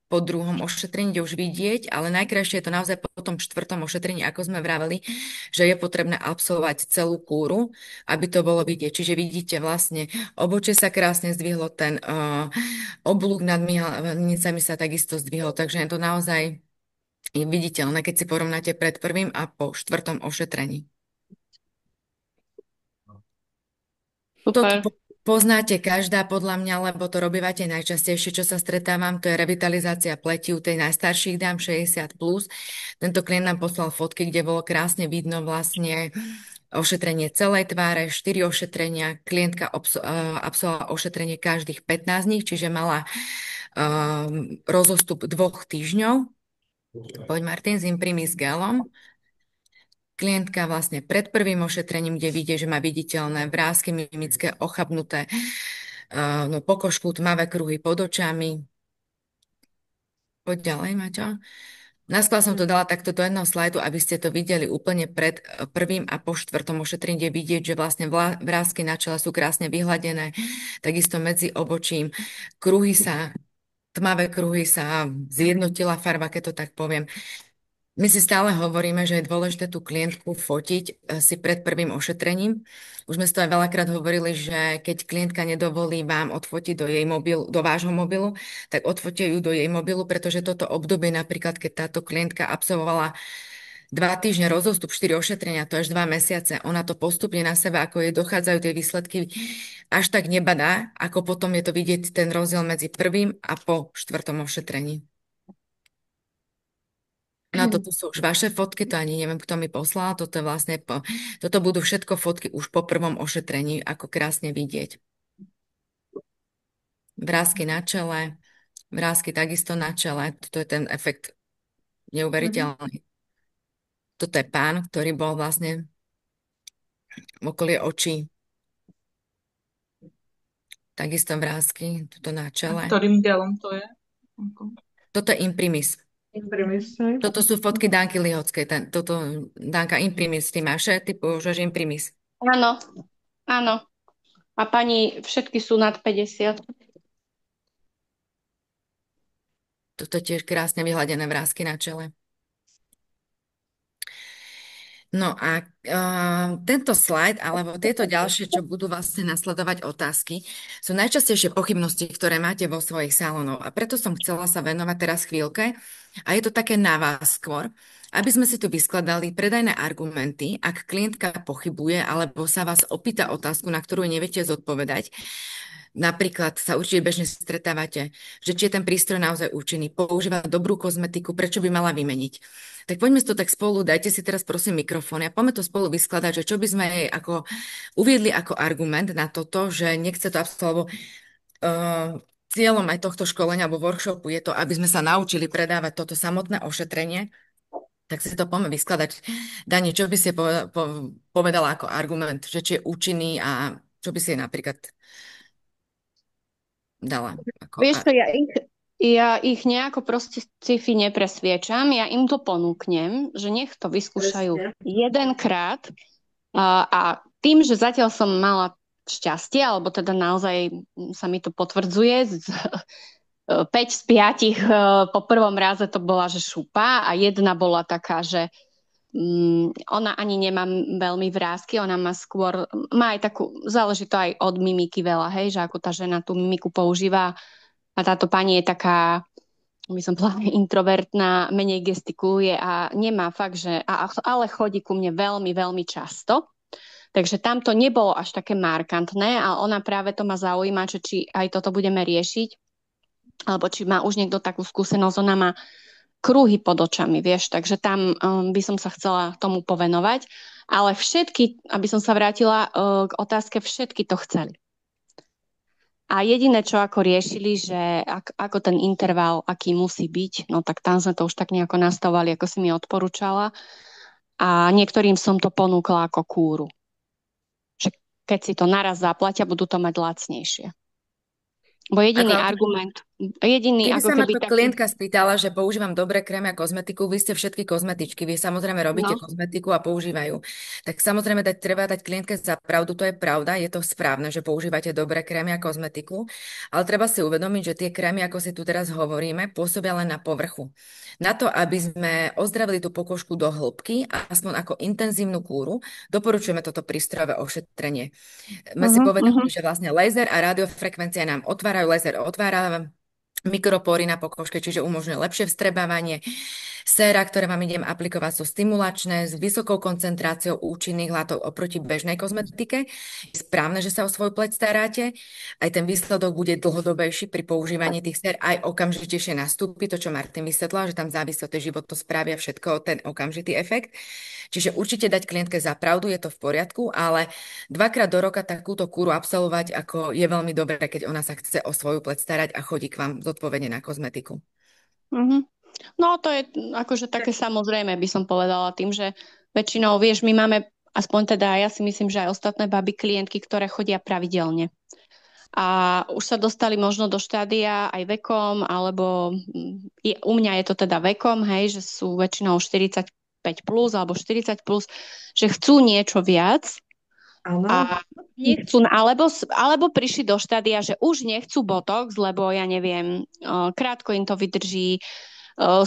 po druhom ošetrení, kde už vidieť, ale najkrajšie je to naozaj po tom 4. ošetrení, ako sme vraveli, že je potrebné absolvovať celú kúru, aby to bolo vidieť. Čiže vidíte vlastne, obočie sa krásne zdvihlo, ten oblúk nad myhalnicami sa takisto zdvihol, takže je to naozaj viditeľné, keď si porovnáte pred prvým a po 4. ošetrení. Super. Toto poznáte každá podľa mňa, lebo to robívate najčastejšie, čo sa stretávam, to je revitalizácia pleti u tej najstarších dám 60+. Tento klient nám poslal fotky, kde bolo krásne vidno vlastne ošetrenie celej tváre, 4 ošetrenia. Klientka absolvovala ošetrenie každých 15 dní, čiže mala rozostup 2 týždňov. Poď Martin, s Imprimis gelom. Klientka vlastne pred prvým ošetrením, kde vidie, že má viditeľné vrásky mimické, ochabnuté, no, pokožku, tmavé kruhy pod očami. Poď ďalej, Maťo. Naskôr som to dala takto do jedného slajdu, aby ste to videli úplne pred prvým a po 4. ošetrení, kde vidieť, že vlastne vrásky na čele sú krásne vyhladené, takisto medzi obočím. Tmavé kruhy sa zjednotila farba, keď to tak poviem. My si stále hovoríme, že je dôležité tú klientku fotiť si pred prvým ošetrením. Už sme si to aj veľakrát hovorili, že keď klientka nedovolí vám odfotiť do vášho mobilu, tak odfotia ju do jej mobilu, pretože toto obdobie, napríklad keď táto klientka absolvovala 2 týždne rozostup, 4 ošetrenia, to až 2 mesiace, ona to postupne na sebe, ako jej dochádzajú tie výsledky, až tak nebadá, ako potom je to vidieť ten rozdiel medzi prvým a po 4. ošetrení. No toto sú už vaše fotky, to ani neviem, kto mi poslal. Toto budú všetko fotky už po prvom ošetrení, ako krásne vidieť. Vrásky na čele, vrásky takisto na čele. Toto je ten efekt neuveriteľný. Toto je pán, ktorý bol vlastne v okolí očí. Takisto vrásky, toto na čele. Ktorým gelom to je? Toto je Imprimis. Toto sú fotky Danky Lihockej. Toto Danka Imprimis. Ty máš, ty používaš Imprimis. Áno, áno. A pani, všetky sú nad 50. Toto je tiež krásne vyhladené vrásky na čele. No a tento slajd, alebo tieto ďalšie, čo budú vlastne nasledovať otázky, sú najčastejšie pochybnosti, ktoré máte vo svojich salónoch. A preto som chcela sa venovať teraz chvíľke. A je to také na vás skôr, aby sme si tu vyskladali predajné argumenty, ak klientka pochybuje alebo sa vás opýta otázku, na ktorú neviete zodpovedať. Napríklad sa určite bežne stretávate, že či je ten prístroj naozaj účinný, používa dobrú kozmetiku, prečo by mala vymeniť. Tak poďme si to tak spolu, dajte si teraz prosím mikrofón a poďme to spolu vyskladať, že čo by sme jej uviedli ako argument na toto, že nechce to absolvovať. Cieľom aj tohto školenia alebo workshopu je to, aby sme sa naučili predávať toto samotné ošetrenie. Tak si to poďme vyskladať. Dani, čo by si povedala ako argument, že či je účinný a čo by si napríklad dala? Vieš čo, ja ich nejako proste sci-fi nepresviečam, ja im to ponúknem, že nech to vyskúšajú jedenkrát a tým, že zatiaľ som mala šťastie, alebo teda naozaj sa mi to potvrdzuje, 5 z 5 po prvom raze to bola, že šupa a jedna bola taká, že ona ani nemá veľmi vrásky, ona má aj takú, záleží to aj od mimiky veľa, hej, že ako tá žena tú mimiku používa a táto pani je taká, by som povedala, introvertná, menej gestikuluje a nemá fakt, ale chodí ku mne veľmi, veľmi často. Takže tam to nebolo až také markantné a ona práve to ma zaujíma, či aj toto budeme riešiť, alebo či má už niekto takú skúsenosť, ona má kruhy pod očami, vieš, takže tam by som sa chcela tomu povenovať. Ale všetky, aby som sa vrátila k otázke, všetky to chceli. A jediné, čo ako riešili, že ako ten interval, aký musí byť, no tak tam sme to už tak nejako nastavovali, ako si mi odporúčala. A niektorým som to ponúkla ako kúru. Že keď si to naraz zaplatia, budú to mať lacnejšie. Bo jediný Ako, argument, keby ako sa ma keby to taký, klientka spýtala, že používam dobré krémy a kozmetiku, vy ste všetky kozmetičky, vy samozrejme robíte no, kozmetiku a používajú. Tak samozrejme treba dať klientke za pravdu, to je pravda, je to správne, že používate dobré krémy a kozmetiku, ale treba si uvedomiť, že tie krémy, ako si tu teraz hovoríme, pôsobia len na povrchu. Na to, aby sme ozdravili tú pokožku do hĺbky, aspoň ako intenzívnu kúru, doporučujeme toto prístrojové ošetrenie. My si povedali, že vlastne laser a radiofrekvencia nám otvárajú, laser otvára mikropory na pokožke, čiže umožňuje lepšie vstrebávanie. Séra, ktoré vám idem aplikovať, sú stimulačné, s vysokou koncentráciou účinných látok oproti bežnej kozmetike. Je správne, že sa o svoju pleť staráte. Aj ten výsledok bude dlhodobejší pri používaní tých sér, aj okamžitejšie nastúpi, to, čo Martin vysvetlila, že tam závisí od tej životosprávy a všetko, ten okamžitý efekt. Čiže určite dať klientke za pravdu, je to v poriadku, ale 2-krát do roka takúto kúru absolvovať, ako je veľmi dobré, keď ona sa chce o svoju pleť starať a chodí k vám zodpovedne na kozmetiku. Mm-hmm. No to je akože také samozrejme, by som povedala tým, že väčšinou, vieš, my máme, aspoň teda ja si myslím, že aj ostatné baby klientky, ktoré chodia pravidelne. A už sa dostali možno do štádia aj vekom, alebo u mňa je to teda vekom, hej, že sú väčšinou 45 plus alebo 40 plus, že chcú niečo viac a nechcú, alebo prišli do štádia, že už nechcú botox, lebo ja neviem, krátko im to vydrží,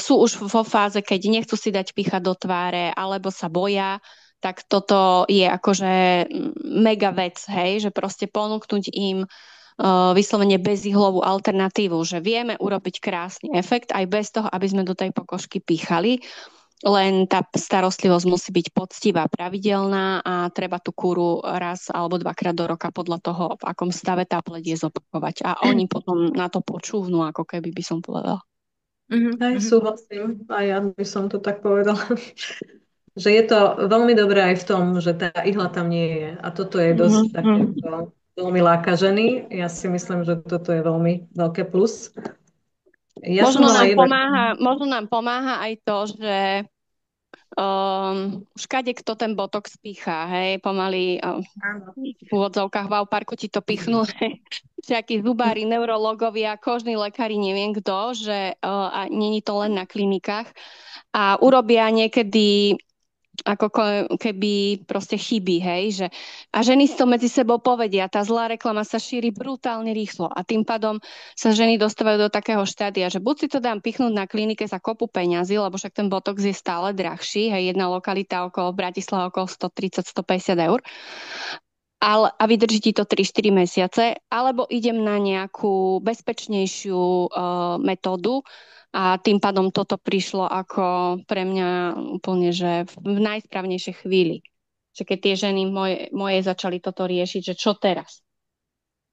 sú už vo fáze, keď nechcú si dať píchať do tváre, alebo sa boja, tak toto je akože mega vec, hej, že proste ponúknuť im vyslovene bezihlovú alternatívu, že vieme urobiť krásny efekt aj bez toho, aby sme do tej pokožky píchali, len tá starostlivosť musí byť poctivá, pravidelná a treba tú kúru raz alebo 2-krát do roka podľa toho, v akom stave tá pleť je, zopakovať. A oni potom na to počúvnú, ako keby by som povedala. Aj súhlasím, aj ja by som to tak povedala. Že je to veľmi dobré aj v tom, že tá ihla tam nie je. A toto je dosť také veľmi láka ženy. Ja si myslím, že toto je veľmi veľké plus. Ja možno som nám pomáha aj to, že už kade kto ten botox pícha, hej, pomaly v úvodzovkách v parku ti to pichnú, všakí zubári, neurológovia, kožní lekári, neviem kto, že a není to len na klinikách a urobia niekedy ako keby proste chyby, hej, že a ženy si to medzi sebou povedia, tá zlá reklama sa šíri brutálne rýchlo a tým pádom sa ženy dostávajú do takého štádia, že buď si to dám pichnúť na klinike za kopu peňazí, lebo však ten botox je stále drahší, hej, jedna lokalita okolo Bratislava okolo 130-150 eur, a vydrží ti to 3-4 mesiace, alebo idem na nejakú bezpečnejšiu metódu, a tým pádom toto prišlo ako pre mňa úplne, že v najsprávnejšej chvíli. Že keď tie ženy moje začali toto riešiť, že čo teraz?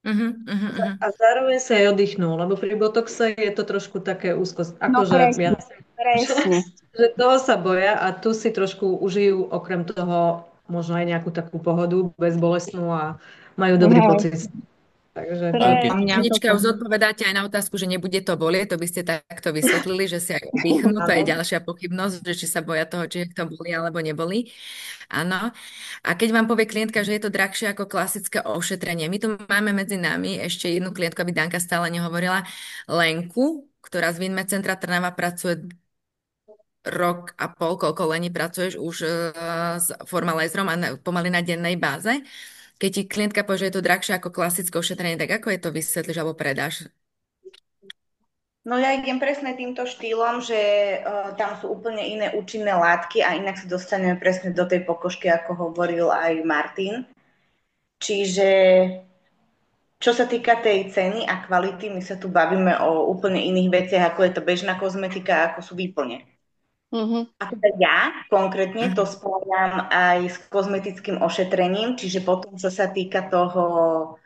A zároveň sa aj oddychnú, lebo pri botoxe je to trošku také úzkosť. Akože presne. Že toho sa boja a tu si trošku užijú okrem toho možno aj nejakú takú pohodu, bezbolestnú a majú dobrý pocit. Takže Anička, už odpovedáte aj na otázku, že nebude to bolieť, to by ste takto vysvetlili, že si aj oddychnú, to je ďalšia pochybnosť, že či sa boja toho, či to bolí alebo nebolí. Áno. A keď vám povie klientka, že je to drahšie ako klasické ošetrenie, my tu máme medzi nami ešte jednu klientku, aby Danka stále nehovorila, Lenku, ktorá z Vinmed centra Trnava pracuje 1,5 roka, koľko Leni pracuješ už s formalizerom a pomaly na dennej báze. Keď ti klientka povie, že je to drahšie ako klasické ošetrenie, tak ako je to vysvetlíš alebo predáš? No ja idem presne týmto štýlom, že tam sú úplne iné účinné látky a inak sa dostaneme presne do tej pokožky, ako hovoril aj Martin. Čiže čo sa týka tej ceny a kvality, my sa tu bavíme o úplne iných veciach, ako je to bežná kozmetika, ako sú výplne. A teda ja konkrétne to spojam aj s kozmetickým ošetrením, čiže potom, čo sa týka toho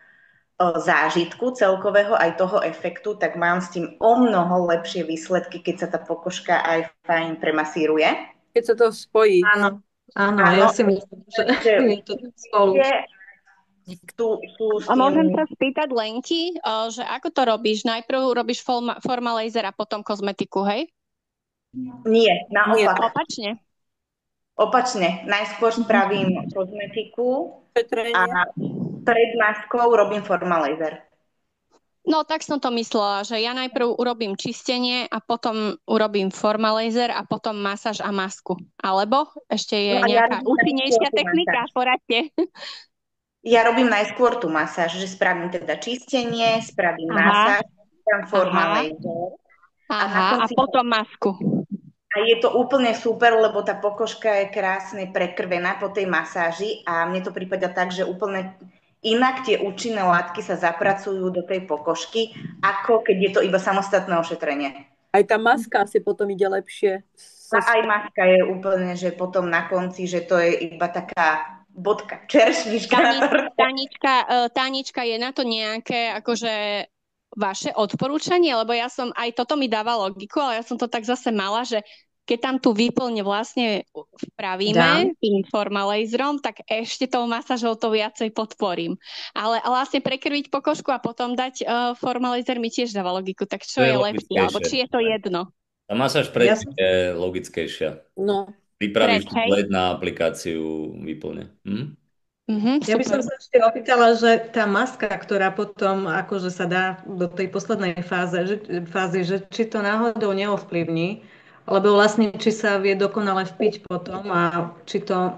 zážitku celkového, aj toho efektu, tak mám s tým o mnoho lepšie výsledky, keď sa tá pokožka aj fajn premasíruje. Keď sa to spojí. Áno, ja si myslím, že je to spolu. A môžem sa spýtať Lenky, že ako to robíš? Najprv robíš formalizer a potom kozmetiku, hej? Nie, naopak. Opačne? Opačne, najskôr spravím kozmetiku a Šetrenie. pred maskou robím formalizer. No, tak som to myslela, že ja najprv urobím čistenie a potom urobím formalizer a potom masáž a masku. Alebo ešte je No a ja nejaká robím účinnejšia najskôr tú technika, masáž. poradte. Ja robím najskôr tú masáž, že spravím teda čistenie, spravím Aha, masáž, dám aha, formalizer a na aha, a konci potom masku. a je to úplne super, lebo tá pokožka je krásne prekrvená po tej masáži a mne to prípada tak, že úplne inak tie účinné látky sa zapracujú do tej pokožky, ako keď je to iba samostatné ošetrenie. Aj tá maska asi potom ide lepšie. A aj maska je úplne, že potom na konci, že to je iba taká bodka, čerešnička. Tánička, je na to nejaké akože vaše odporúčanie? Lebo ja som, aj toto mi dáva logiku, ale ja som to tak zase mala, že keď tam tú výplň vlastne vpravíme tým formalizerom, tak ešte tou masážou to viacej podporím. Ale vlastne prekrviť pokožku a potom dať formalizer mi tiež dáva logiku. Tak čo je lepšie? Alebo či je to jedno? Tá masáž predtým je logickejšia. No. Pripravíš tú pleť na aplikáciu výplne. Ja by som sa ešte opýtala, že tá maska, ktorá potom akože sa dá do tej poslednej fázy, že či to náhodou neovplyvní, lebo vlastne či sa vie dokonale vpiť potom a či to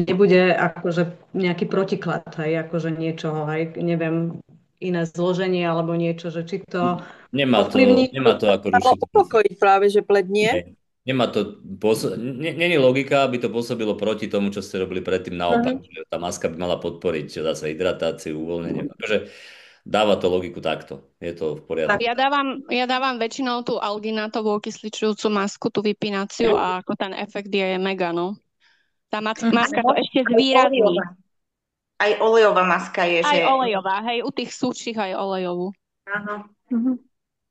nebude akože nejaký protiklad, aj akože niečoho, aj neviem, iné zloženie alebo niečo, že či to ovplyvní. Nemá to ako rušiť. Upokojiť práve, že pleť nie. Nemá to, není logika, aby to pôsobilo proti tomu, čo ste robili predtým. Naopak, že tá maska by mala podporiť zase hydratáciu, uvoľnenie. Takže dáva to logiku takto. Je to v poriadku. Ja dávam väčšinou tú alginátovú okysličujúcu masku, tú vypínaciu a ako ten efekt je mega, no. Tá maska to ešte zvýrazní. Aj olejová maska je, že... Aj olejová, hej, u tých súčích aj olejovú. Áno.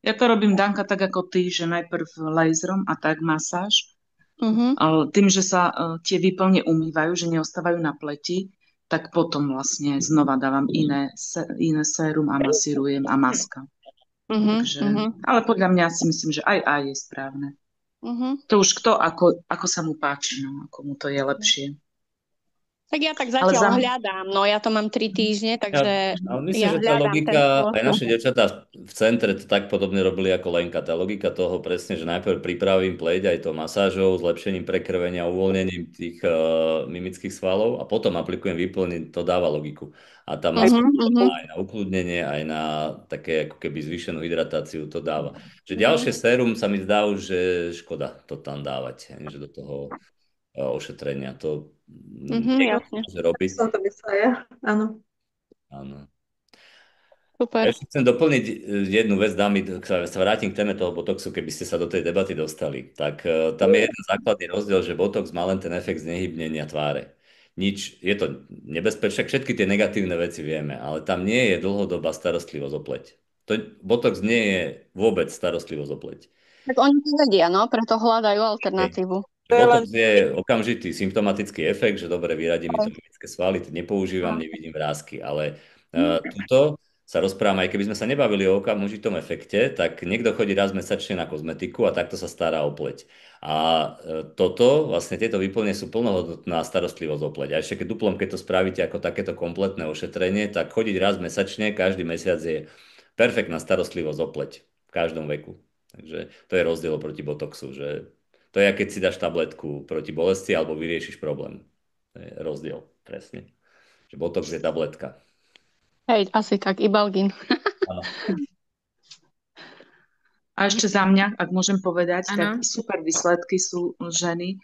Ja to robím, Danka, tak ako ty, že najprv laserom a tak masáž. Ale tým, že sa tie výplne umývajú, že neostávajú na pleti, tak potom vlastne znova dávam iné sérum a masírujem a maska. Takže, ale podľa mňa si myslím, že aj je správne. To už kto, ako sa mu páči, no, ako mu to je lepšie. Tak ja tak zatiaľ hľadám, no ja to mám 3 týždne, takže myslím, že tá logika, aj naše dievčatá v centre to tak podobne robili ako Lenka. Tá logika toho presne, že najprv pripravím pleť aj to masážou, zlepšením prekrvenia, uvoľnením tých mimických svalov a potom aplikujem výplň, to dáva logiku. A tá maska aj na ukludnenie, aj na také ako keby zvýšenú hydratáciu to dáva. Že ďalšie sérum sa mi zdá už, že škoda to tam dávať, že do toho ošetrenia. To jasne. robiť. Som to myslela, ja. Áno. Super. Ja ešte chcem doplniť jednu vec, dámy, sa vrátim k téme toho botoxu, keby ste sa do tej debaty dostali. Tak tam je jeden základný rozdiel, že botox má len ten efekt znehybnenia tváre. Je to nebezpečné, všetky tie negatívne veci vieme, ale tam nie je dlhodobá starostlivosť o pleť. Botox nie je vôbec starostlivosť o pleť. Tak oni to vedia, no, preto hľadajú alternatívu. Botox je okamžitý symptomatický efekt, že dobre, vyradí mi to mimické svaly, nepoužívam, nevidím vrásky, ale tuto sa rozprávam, aj keby sme sa nebavili o okamžitom efekte, tak niekto chodí raz mesačne na kozmetiku a takto sa stará o pleť. A vlastne tieto výplne sú plnohodnotná starostlivosť o pleť. A ešte keď to spravíte ako takéto kompletné ošetrenie, tak chodiť raz mesačne, každý mesiac je perfektná starostlivosť o pleť v každom veku. Takže to je rozdiel proti botoxu, že to je, keď si dáš tabletku proti bolesti alebo vyriešiš problém. To je rozdiel, presne. Že botox je tabletka. Hej, asi tak, Ibalgin. A ešte za mňa, ak môžem povedať, tak super výsledky sú ženy.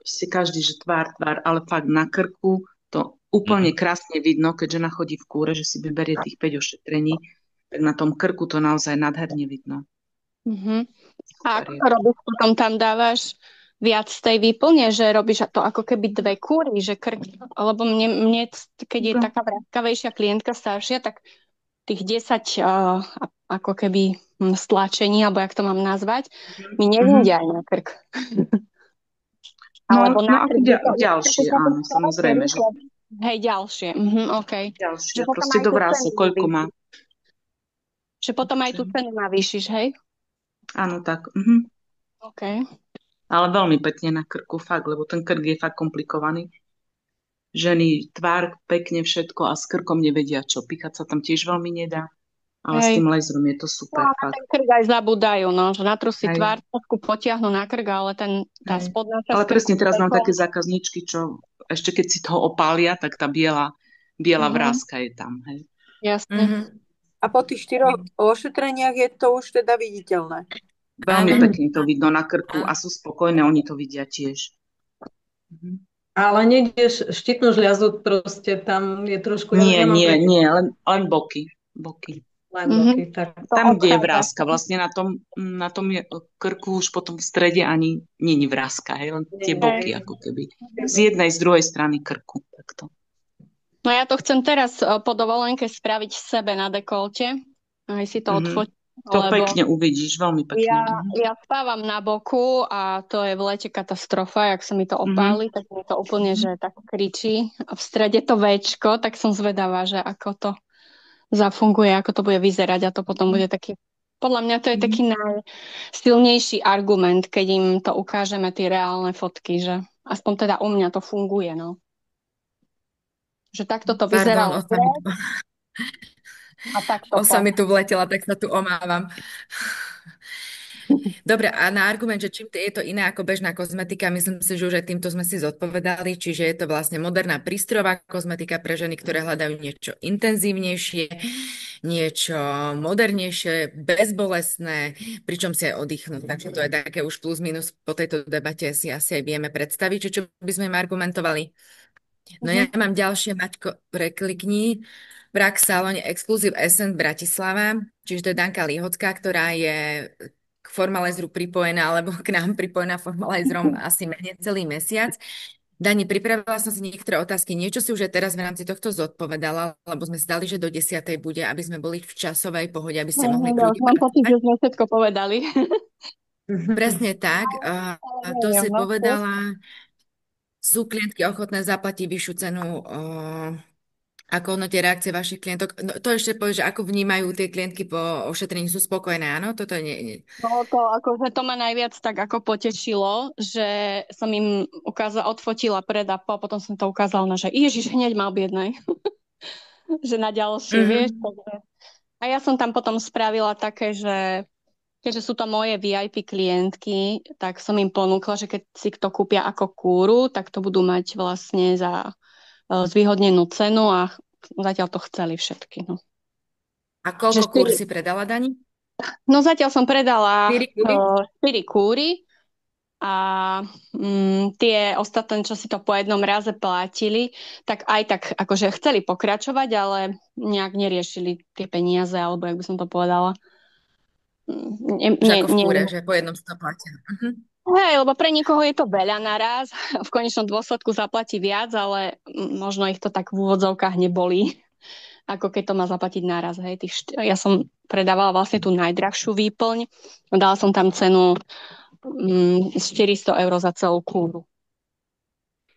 Si každý, že tvár, ale fakt na krku to úplne krásne vidno, keď žena chodí v kúre, že si vyberie tých 5 ošetrení, tak na tom krku to naozaj nádherne vidno. A ako to robíš, potom tam dávaš viac z tej výplne, že robíš to ako keby 2 kúry, že krk, lebo mne keď je taká vrátkavejšia klientka staršia, tak tých 10 ako keby stlačení, alebo jak to mám nazvať, mi nevidia aj na krk. Alebo na krk. Ďalšie, áno, samozrejme. Že... Hej, ďalšie, okej. Ďalšie, proste do vrásu, koľko má. Že potom aj tú cenu navýšiš, hej? Áno, tak. OK. Ale veľmi pekne na krku, fakt, lebo ten krk je fakt komplikovaný. Ženy, tvár, pekne všetko a s krkom nevedia čo. Píchať sa tam tiež veľmi nedá. Ale s tým Hej. laserom je to No, super, a na fakt. ten krk aj zabúdajú, no, že natrú si Hej, tvár, trošku potiahnu na krk, ale tá hej. spodná Ale časť presne teraz mám krku, také zákazníčky, čo ešte keď si toho opália, tak tá biela vrázka je tam, hej. jasne. A po tých 4 ošetreniach je to už teda viditeľné. Veľmi Áno. pekne to vidno na krku a sú spokojné, oni to vidia tiež. Mhm. Ale nejdeš štítnu žľazu, proste tam je trošku... Nie, mám nie, taký nie, len boky. len boky, tak. To Tam, kde je obchádza. vrázka, vlastne na tom je krku už potom v strede ani není vrázka, hej, len tie boky ako keby. Z jednej, z druhej strany krku, takto. No ja to chcem teraz po dovolenke spraviť sebe na dekolte, aj si to odfotiť, To lebo pekne uvidíš, veľmi pekne. ja spávam na boku a to je v lete katastrofa, jak sa mi to opáli, tak mi to úplne, že tak kričí. A v strede to véčko, tak som zvedavá, že ako to zafunguje, ako to bude vyzerať a to potom bude taký, podľa mňa to je taký najsilnejší argument, keď im to ukážeme, tie reálne fotky, že aspoň teda u mňa to funguje, no. Že takto to vyzeralo. A takto Osa mi tu vletela, tak sa tu omávam. Dobre, a na argument, že čím je to iné ako bežná kozmetika, myslím si, že už aj týmto sme si zodpovedali, čiže je to vlastne moderná prístrojová kozmetika pre ženy, ktoré hľadajú niečo intenzívnejšie, niečo modernejšie, bezbolestné, pričom si aj oddychnú. Takže to je také už plus minus po tejto debate si asi aj vieme predstaviť, čo by sme im argumentovali. No ja mám ďalšie, Maťko, preklikni. Prax v salóne Exclusive Essence Bratislava, čiže to je Danka Líhocká, ktorá je k Formalizeru pripojená, alebo k nám pripojená Formalizerom asi menej celý mesiac. Dani, pripravila som si niektoré otázky. Niečo si už aj teraz v rámci tohto zodpovedala, lebo sme si dali, že do 10. bude, aby sme boli v časovej pohode, aby ste mohli ľudí Mám pocit, pracovať. že sme všetko povedali. Presne tak. To si povedala. Sú klientky ochotné zaplatiť vyššiu cenu? Ako hodnotia reakcie vašich klientok? No, to ešte povie, že ako vnímajú tie klientky po ošetrení, sú spokojné, áno? Toto nie. No to akože to ma najviac tak ako potešilo, že som im odfotila pred a po, potom som to ukázala na, že Ježiš, hneď mal biednej. Že na ďalšie, vieš. Takže... A ja som tam potom spravila také, že keďže sú to moje VIP klientky, tak som im ponúkla, že keď si to kúpia ako kúru, tak to budú mať vlastne za zvýhodnenú cenu a zatiaľ to chceli všetky. No. A koľko kúr si predala, Dani? No zatiaľ som predala 4 kúry a tie ostatné, čo si to po jednom raze platili, tak aj tak akože chceli pokračovať, ale nejak neriešili tie peniaze, alebo jak by som to povedala. Ako v kúre, že po jednom si to platia. Hej, lebo pre niekoho je to veľa naraz, v konečnom dôsledku zaplatí viac, ale možno ich to tak v úvodzovkách nebolí, ako keď to má zaplatiť naraz. Hej. Ja som predávala vlastne tú najdrahšiu výplň, dala som tam cenu 400 eur za celú kúru.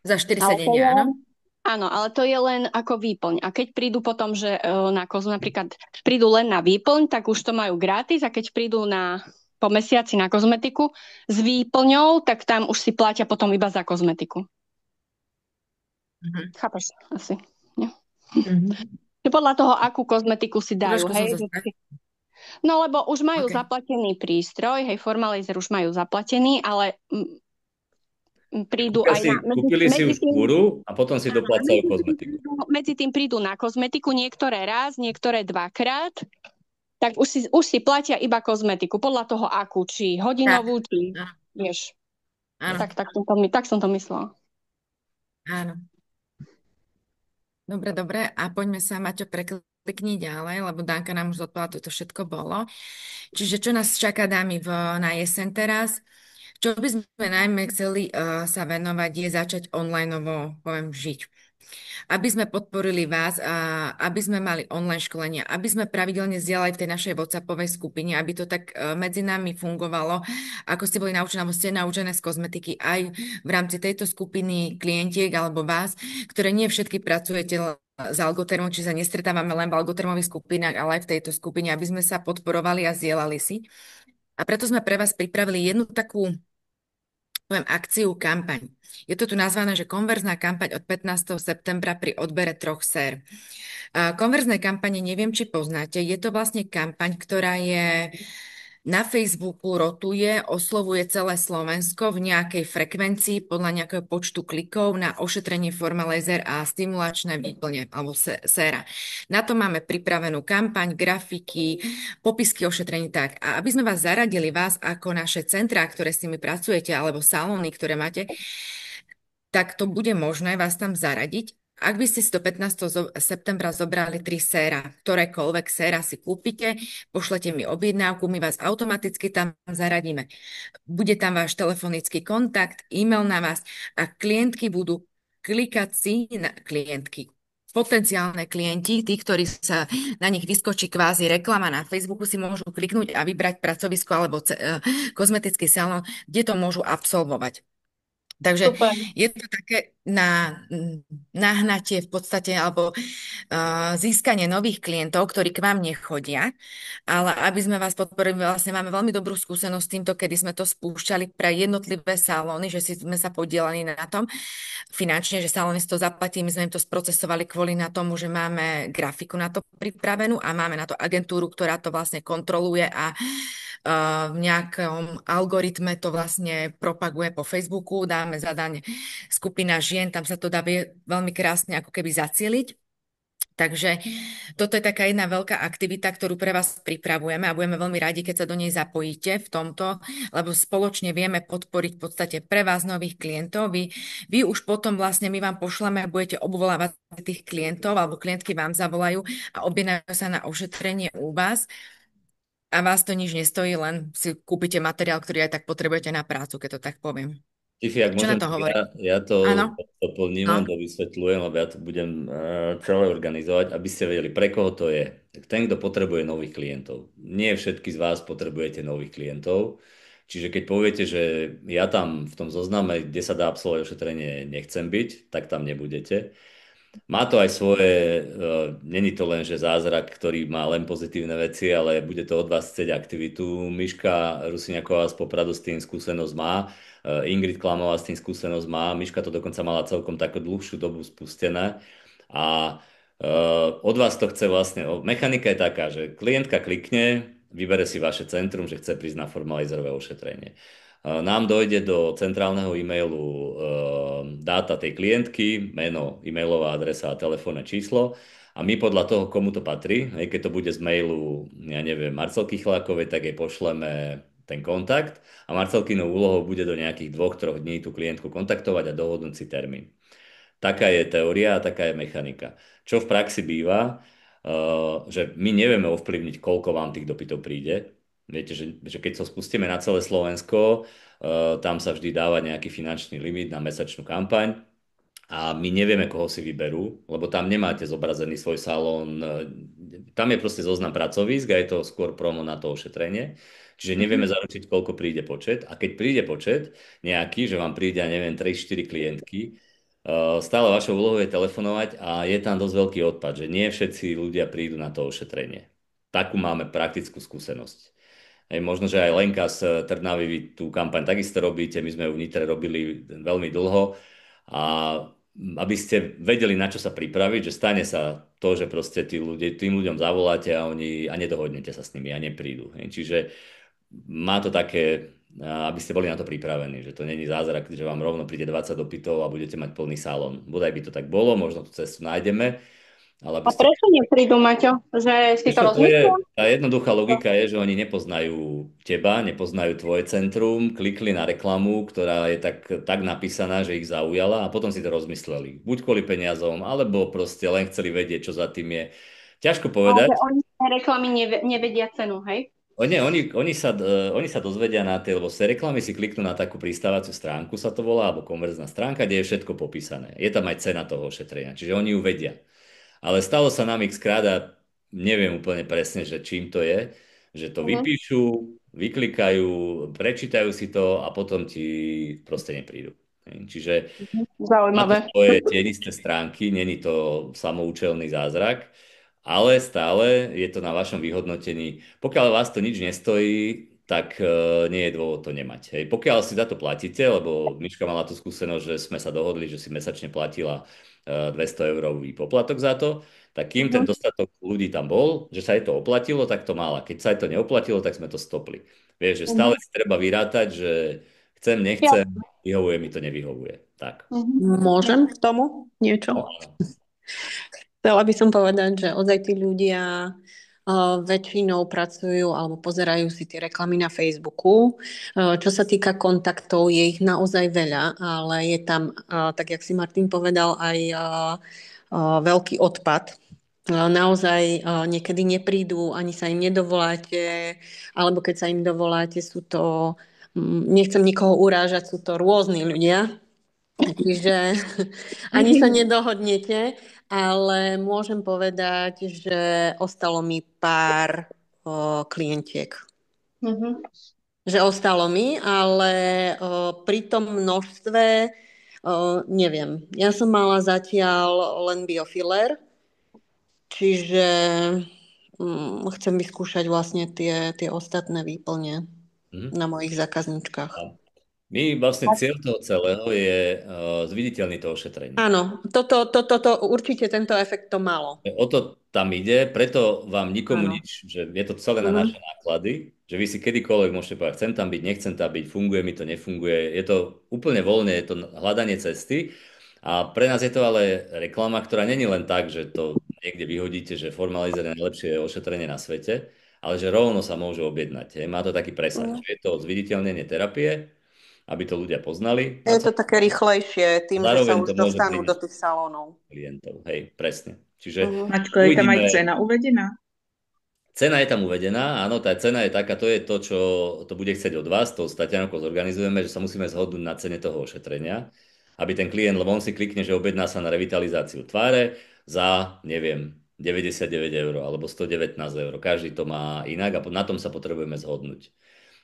Za 4 sedenia, áno? Áno, ale to je len ako výplň. A keď prídu potom, že napríklad prídu len na výplň, tak už to majú gratis, a keď prídu po mesiaci na kozmetiku s výplňou, tak tam už si platia potom iba za kozmetiku. Chápeš? Asi. Podľa toho, akú kozmetiku si dajú. Hej? No lebo už majú zaplatený prístroj, hej, Formalizer už majú zaplatený, ale prídu aj na... Kúpili si už kúru a potom si doplácajú kozmetiku. Medzi tým prídu na kozmetiku niektoré raz, niektoré dvakrát, tak už si platia iba kozmetiku, podľa toho akú, či hodinovú, či vieš. Tak som to myslela. Áno. Dobre. A poďme sa, Maťo, preklikni ďalej, lebo Danka nám už odpovedala, toto všetko bolo. Čiže čo nás čaká, dámy, na jeseň teraz? Čo by sme najmä chceli sa venovať, je začať onlineovo, žiť. Aby sme podporili vás, a aby sme mali online školenia, aby sme pravidelne zdieľali v tej našej WhatsAppovej skupine, aby to tak medzi nami fungovalo, ako ste boli naučené, alebo ste naučené z kozmetiky aj v rámci tejto skupiny klientiek alebo vás, ktoré nie všetky pracujete s algotermom, či sa nestretávame len v algotermových skupinách, ale aj v tejto skupine, aby sme sa podporovali a zdieľali si. A preto sme pre vás pripravili jednu takú poviem akciu, kampaň. Je to tu nazvané, že konverzná kampaň od 15. septembra pri odbere 3 sér. Konverzné kampane, neviem, či poznáte, je to vlastne kampaň, ktorá je na Facebooku, rotuje, oslovuje celé Slovensko v nejakej frekvencii podľa nejakého počtu klikov na ošetrenie forma laser a stimulačné výplne alebo séra. Na to máme pripravenú kampaň, grafiky, popisky ošetrení tak. A aby sme vás zaradili, vás ako naše centrá, ktoré s nimi pracujete, alebo salóny, ktoré máte, tak to bude možné vás tam zaradiť. Ak by ste si do 15. septembra zobrali 3 séra, ktorékoľvek séra si kúpite, pošlete mi objednávku, my vás automaticky tam zaradíme. Bude tam váš telefonický kontakt, e-mail na vás a klientky budú klikať si na klientky. Potenciálne klienti, tí, ktorí sa na nich vyskočí kvázi reklama na Facebooku, si môžu kliknúť a vybrať pracovisko alebo kozmetický salón, kde to môžu absolvovať. Takže Super. je to také nahnatie v podstate alebo získanie nových klientov, ktorí k vám nechodia, ale aby sme vás podporili, vlastne máme veľmi dobrú skúsenosť s týmto, kedy sme to spúšťali pre jednotlivé salóny, že si sme sa podielali na tom finančne, že salóny si to zaplatí, my sme im to sprocesovali kvôli na tomu, že máme grafiku na to pripravenú a máme na to agentúru, ktorá to vlastne kontroluje a v nejakom algoritme to vlastne propaguje po Facebooku, dáme zadanie skupina žien, tam sa to dá veľmi krásne ako keby zacieliť. Takže toto je taká jedna veľká aktivita, ktorú pre vás pripravujeme a budeme veľmi radi, keď sa do nej zapojíte v tomto, lebo spoločne vieme podporiť v podstate pre vás nových klientov. Vy už potom vlastne my vám pošleme a budete obvolávať tých klientov alebo klientky vám zavolajú a objednajú sa na ošetrenie u vás. A vás to nič nestojí, len si kúpite materiál, ktorý aj tak potrebujete na prácu, keď to tak poviem. Tifi, ak Čo na môžem, to hovorí? ja to Áno? doplním, No. len dovysvetľujem, lebo ja to budem celé organizovať, aby ste vedeli, pre koho to je. Ten, kto potrebuje nových klientov. Nie všetky z vás potrebujete nových klientov. Čiže keď poviete, že ja tam v tom zozname, kde sa dá absolvovať ošetrenie, nechcem byť, tak tam nebudete. Má to aj svoje, není to len, že zázrak, ktorý má len pozitívne veci, ale bude to od vás chcieť aktivitu. Miška Rusiniaková z Popradu s tým skúsenosť má, Ingrid Klamová s tým skúsenosť má, Miška to dokonca mala celkom takú dlhšiu dobu spustené a od vás to chce vlastne, mechanika je taká, že klientka klikne, vybere si vaše centrum, že chce prísť na formalizérové ošetrenie. Nám dojde do centrálneho e-mailu dáta tej klientky, meno, e-mailová adresa a telefónne číslo a my podľa toho, komu to patrí, keď to bude z mailu, ja neviem, Marcelky Chlákovej, tak jej pošleme ten kontakt a Marcelkinou úlohou bude do nejakých 2-3 dní tú klientku kontaktovať a dohodnúť si termín. Taká je teória a taká je mechanika. Čo v praxi býva, že my nevieme ovplyvniť, koľko vám tých dopytov príde. Viete, že keď to spustíme na celé Slovensko, tam sa vždy dáva nejaký finančný limit na mesačnú kampaň a my nevieme, koho si vyberú, lebo tam nemáte zobrazený svoj salón. Tam je proste zoznam pracovísk a je to skôr promo na to ošetrenie. Čiže nevieme zaručiť, koľko príde počet. A keď príde počet nejaký, že vám príde, neviem, 3-4 klientky, stále vašou úlohou je telefonovať a je tam dosť veľký odpad, že nie všetci ľudia prídu na to ošetrenie. Takú máme praktickú skúsenosť. Možno, že aj Lenka z Trnavy, vy tú kampaň takisto robíte, my sme ju v Nitre robili veľmi dlho a aby ste vedeli, na čo sa pripraviť, že stane sa to, že proste tým ľuďom zavoláte a nedohodnete sa s nimi a neprídu. Čiže má to také, aby ste boli na to pripravení, že to není zázrak, že vám rovno príde 20 dopytov a budete mať plný salón. Bodaj by to tak bolo, možno tú cestu nájdeme. Ale A prečo neprídu, Maťo? Že si to rozmyslel? Tá jednoduchá logika je, že oni nepoznajú teba, nepoznajú tvoje centrum, klikli na reklamu, ktorá je tak napísaná, že ich zaujala a potom si to rozmysleli. Buď kvôli peniazom, alebo proste len chceli vedieť, čo za tým je. Ťažko povedať. Ale oni reklamy nevedia cenu, hej? Oni sa dozvedia na tej, lebo z reklamy si kliknú na takú pristávaciu stránku, sa to volá, alebo konverzná stránka, kde je všetko popísané. Je tam aj cena toho ošetrenia, čiže oni ju vedia. Ale stalo sa nám x-krát a neviem úplne presne, že čím to je, že to vypíšu, vyklikajú, prečítajú si to a potom ti proste neprídu. Čiže má to svoje tie isté stránky, není to samoučelný zázrak, ale stále je to na vašom vyhodnotení. Pokiaľ vás to nič nestojí, tak nie je dôvod to nemať. Hej. Pokiaľ si za to platíte, lebo Miška mala tú skúsenosť, že sme sa dohodli, že si mesačne platila 200 eurový poplatok za to, tak kým ten dostatok ľudí tam bol, že sa jej to oplatilo, tak to mala. Keď sa jej to neoplatilo, tak sme to stopli. Vieš, že stále si treba vyrátať, že chcem, Ja. nechcem, vyhovuje mi to, nevyhovuje. Tak. Môžem k tomu niečo? No, Chcela by som povedať, že ozaj tí ľudia väčšinou pracujú alebo pozerajú si tie reklamy na Facebooku. Čo sa týka kontaktov, je ich naozaj veľa, ale je tam, tak jak si Martin povedal, aj veľký odpad. Naozaj niekedy neprídu, ani sa im nedovoláte, alebo keď sa im dovoláte, sú to, nechcem nikoho urážať, sú to rôzni ľudia, čiže ani sa nedohodnete, ale môžem povedať, že ostalo mi pár klientiek. Že ostalo mi, ale pri tom množstve neviem. Ja som mala zatiaľ len biofiller, čiže chcem vyskúšať vlastne tie ostatné výplne na mojich zákazničkách. My vlastne cieľ toho celého je zviditeľniť to ošetrenie. Áno, toto určite tento efekt to malo. O to tam ide, preto vám nikomu nič, že je to celé na naše náklady, že vy si kedykoľvek môžete povedať, chcem tam byť, nechcem tam byť, funguje mi to, nefunguje. Je to úplne voľne, je to hľadanie cesty. A pre nás je to ale reklama, ktorá není len tak, že to niekde vyhodíte, že Formalizer je najlepšie ošetrenie na svete, ale že rovno sa môže objednať. Má to taký presah, že je to zviditeľnenie terapie, aby to ľudia poznali. Je to také rýchlejšie tým, že sa už dostanú do tých salónov. Klientov, hej, presne. Čiže Maťko, je tam aj cena uvedená? Cena je tam uvedená, áno, tá cena je taká, to je to, čo to bude chcieť od vás, to s Tatianou zorganizujeme, že sa musíme zhodnúť na cene toho ošetrenia, aby ten klient, lebo on si klikne, že objedná sa na revitalizáciu tváre za, neviem, 99 eur alebo 119 eur. Každý to má inak a na tom sa potrebujeme zhodnúť,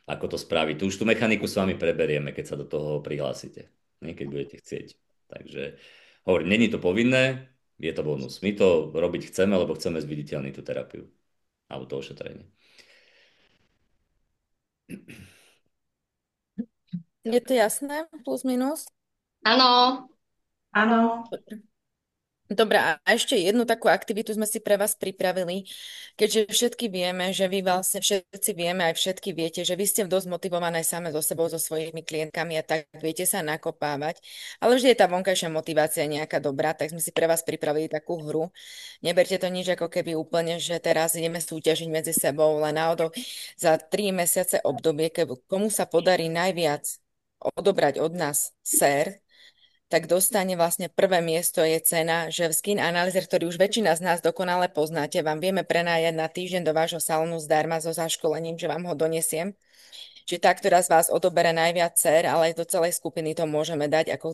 ako to spraviť. Tu už tú mechaniku s vami preberieme, keď sa do toho prihlásite, keď budete chcieť. Takže hovorím, není to povinné, je to bonus. My to robiť chceme, lebo chceme zviditeľniť tú terapiu alebo to ošetrenie. Je to jasné? Plus, minus? Áno. Áno. Dobre, a ešte jednu takú aktivitu sme si pre vás pripravili, keďže všetky vieme, že vy vlastne všetci vieme, aj všetky viete, že vy ste dosť motivované same so sebou, so svojimi klientkami a tak viete sa nakopávať, ale vždy je tá vonkajšia motivácia nejaká dobrá, tak sme si pre vás pripravili takú hru. Neberte to nič ako keby úplne, že teraz ideme súťažiť medzi sebou, len náhodou za 3 mesiace obdobie, komu sa podarí najviac odobrať od nás sér, tak dostane vlastne prvé miesto je cena, že v Skin Analyzer, ktorý už väčšina z nás dokonale poznáte, vám vieme prenájať na týždeň do vášho salónu zdarma so zaškolením, že vám ho donesiem. Čiže tá, ktorá z vás odobere najviac dcer, ale aj do celej skupiny to môžeme dať, ako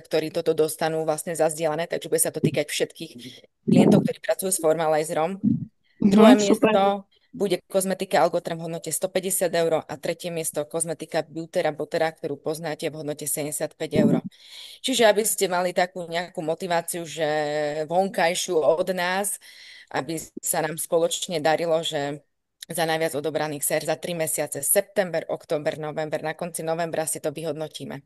ktorí toto dostanú vlastne zazdielané, takže bude sa to týkať všetkých klientov, ktorí pracujú s Formalizerom. Druhé miesto bude kozmetika Algotrem v hodnote 150 eur a tretie miesto kozmetika Beautera Botera, ktorú poznáte v hodnote 75 eur. Čiže aby ste mali takú nejakú motiváciu, že vonkajšiu od nás, aby sa nám spoločne darilo, že za najviac odobraných sér za 3 mesiace, september, október, november, na konci novembra si to vyhodnotíme.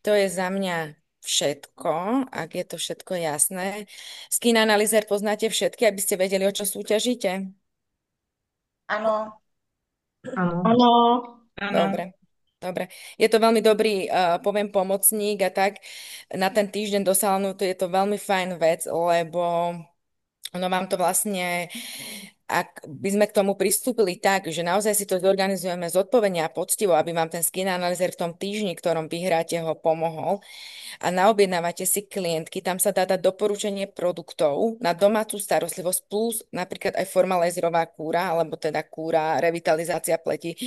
To je za mňa všetko, ak je to všetko jasné. Skin Analyzer poznáte všetky, aby ste vedeli, o čo súťažíte? Áno. Áno. Dobre. Je to veľmi dobrý, poviem, pomocník a tak. Na ten týždeň do salónu to je to veľmi fajn vec, lebo ono vám to vlastne, ak by sme k tomu pristúpili tak, že naozaj si to zorganizujeme zodpovedne a poctivo, aby vám ten Skin Analyzer v tom týždni, ktorom vyhráte, ho pomohol, a naobjednávate si klientky, tam sa dá dať doporučenie produktov na domácu starostlivosť plus napríklad aj formalizerová kúra, alebo teda kúra, revitalizácia pleti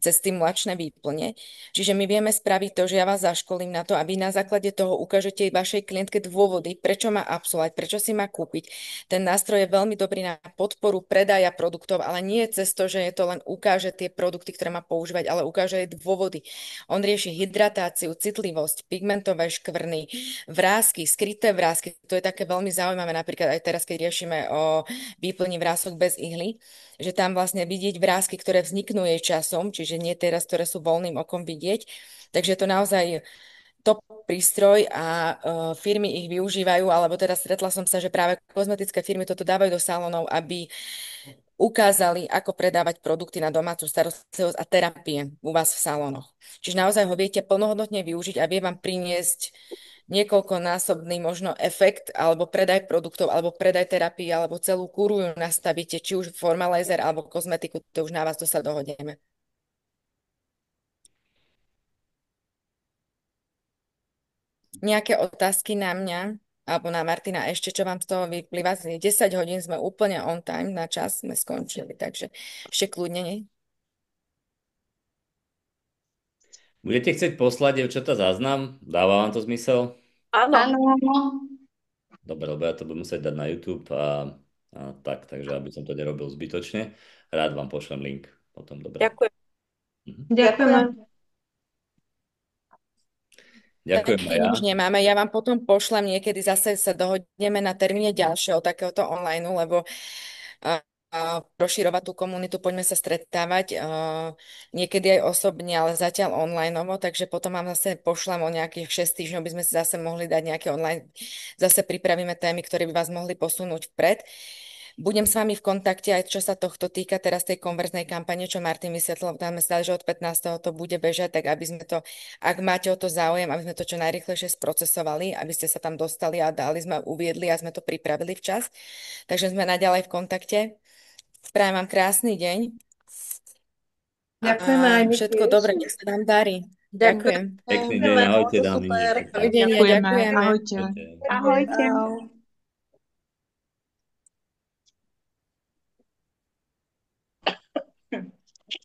cez stimulačné výplne. Čiže my vieme spraviť to, že ja vás zaškolím na to, aby na základe toho ukážete vašej klientke dôvody, prečo má absolvovať, prečo si má kúpiť. Ten nástroj je veľmi dobrý na podporu predaja produktov, ale nie cez to, že je to len ukáže tie produkty, ktoré má používať, ale ukáže aj dôvody. On rieši hydratáciu, citlivosť, pigmentové škvrny, vrásky, skryté vrásky. To je také veľmi zaujímavé, napríklad aj teraz, keď riešime o výplni vrások bez ihly, že tam vlastne vidieť vrásky, ktoré vzniknú jej časom, čiže nie teraz, ktoré sú voľným okom vidieť. Takže je to naozaj top prístroj a firmy ich využívajú, alebo teda stretla som sa, že práve kozmetické firmy toto dávajú do salónov, aby ukázali, ako predávať produkty na domácu starostlivosť a terapie u vás v salónoch. Čiže naozaj ho viete plnohodnotne využiť a vie vám priniesť niekoľkonásobný možno efekt alebo predaj produktov, alebo predaj terapii, alebo celú kúru ju nastavíte, či už formalizer alebo kozmetiku, to už na vás sa dohodneme. Nejaké otázky na mňa alebo na Martina ešte, čo vám z toho vyplýva? 10 hodín sme úplne on time, na čas sme skončili, takže ešte kľudne, nie? Budete chcieť poslať, dievčatá, záznam? Dáva vám to zmysel? Áno. Dobre, lebo ja to budem musieť dať na YouTube a tak, takže aby som to nerobil zbytočne. Rád vám pošlem link potom, dobre. Ďakujem. Ďakujeme. Ďakujem Taký aj ja. nič nemáme. Ja vám potom pošlem niekedy, zase sa dohodneme na termíne ďalšieho takéhoto online, lebo rozširovať tú komunitu, poďme sa stretávať niekedy aj osobne, ale zatiaľ online, takže potom vám zase pošlem o nejakých 6 týždňov, by sme si zase mohli dať nejaké online, zase pripravíme témy, ktoré by vás mohli posunúť vpred. Budem s vami v kontakte aj čo sa tohto týka teraz tej konverznej kampane, čo Martin vysvetlil, tam sme stali, že od 15. to bude bežať, tak aby sme to, ak máte o to záujem, aby sme to čo najrýchlejšie sprocesovali, aby ste sa tam dostali a dali sme, uviedli a sme to pripravili včas. Takže sme naďalej v kontakte. Prajem vám krásny deň. Ďakujeme aj my všetko tiež. dobré, nech sa vám darí. Ďakujem. Pekný deň, ahojte, dámy. Dovidenia, ďakujeme. Ahojte. Ahojte.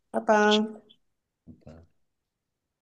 Pa, pa.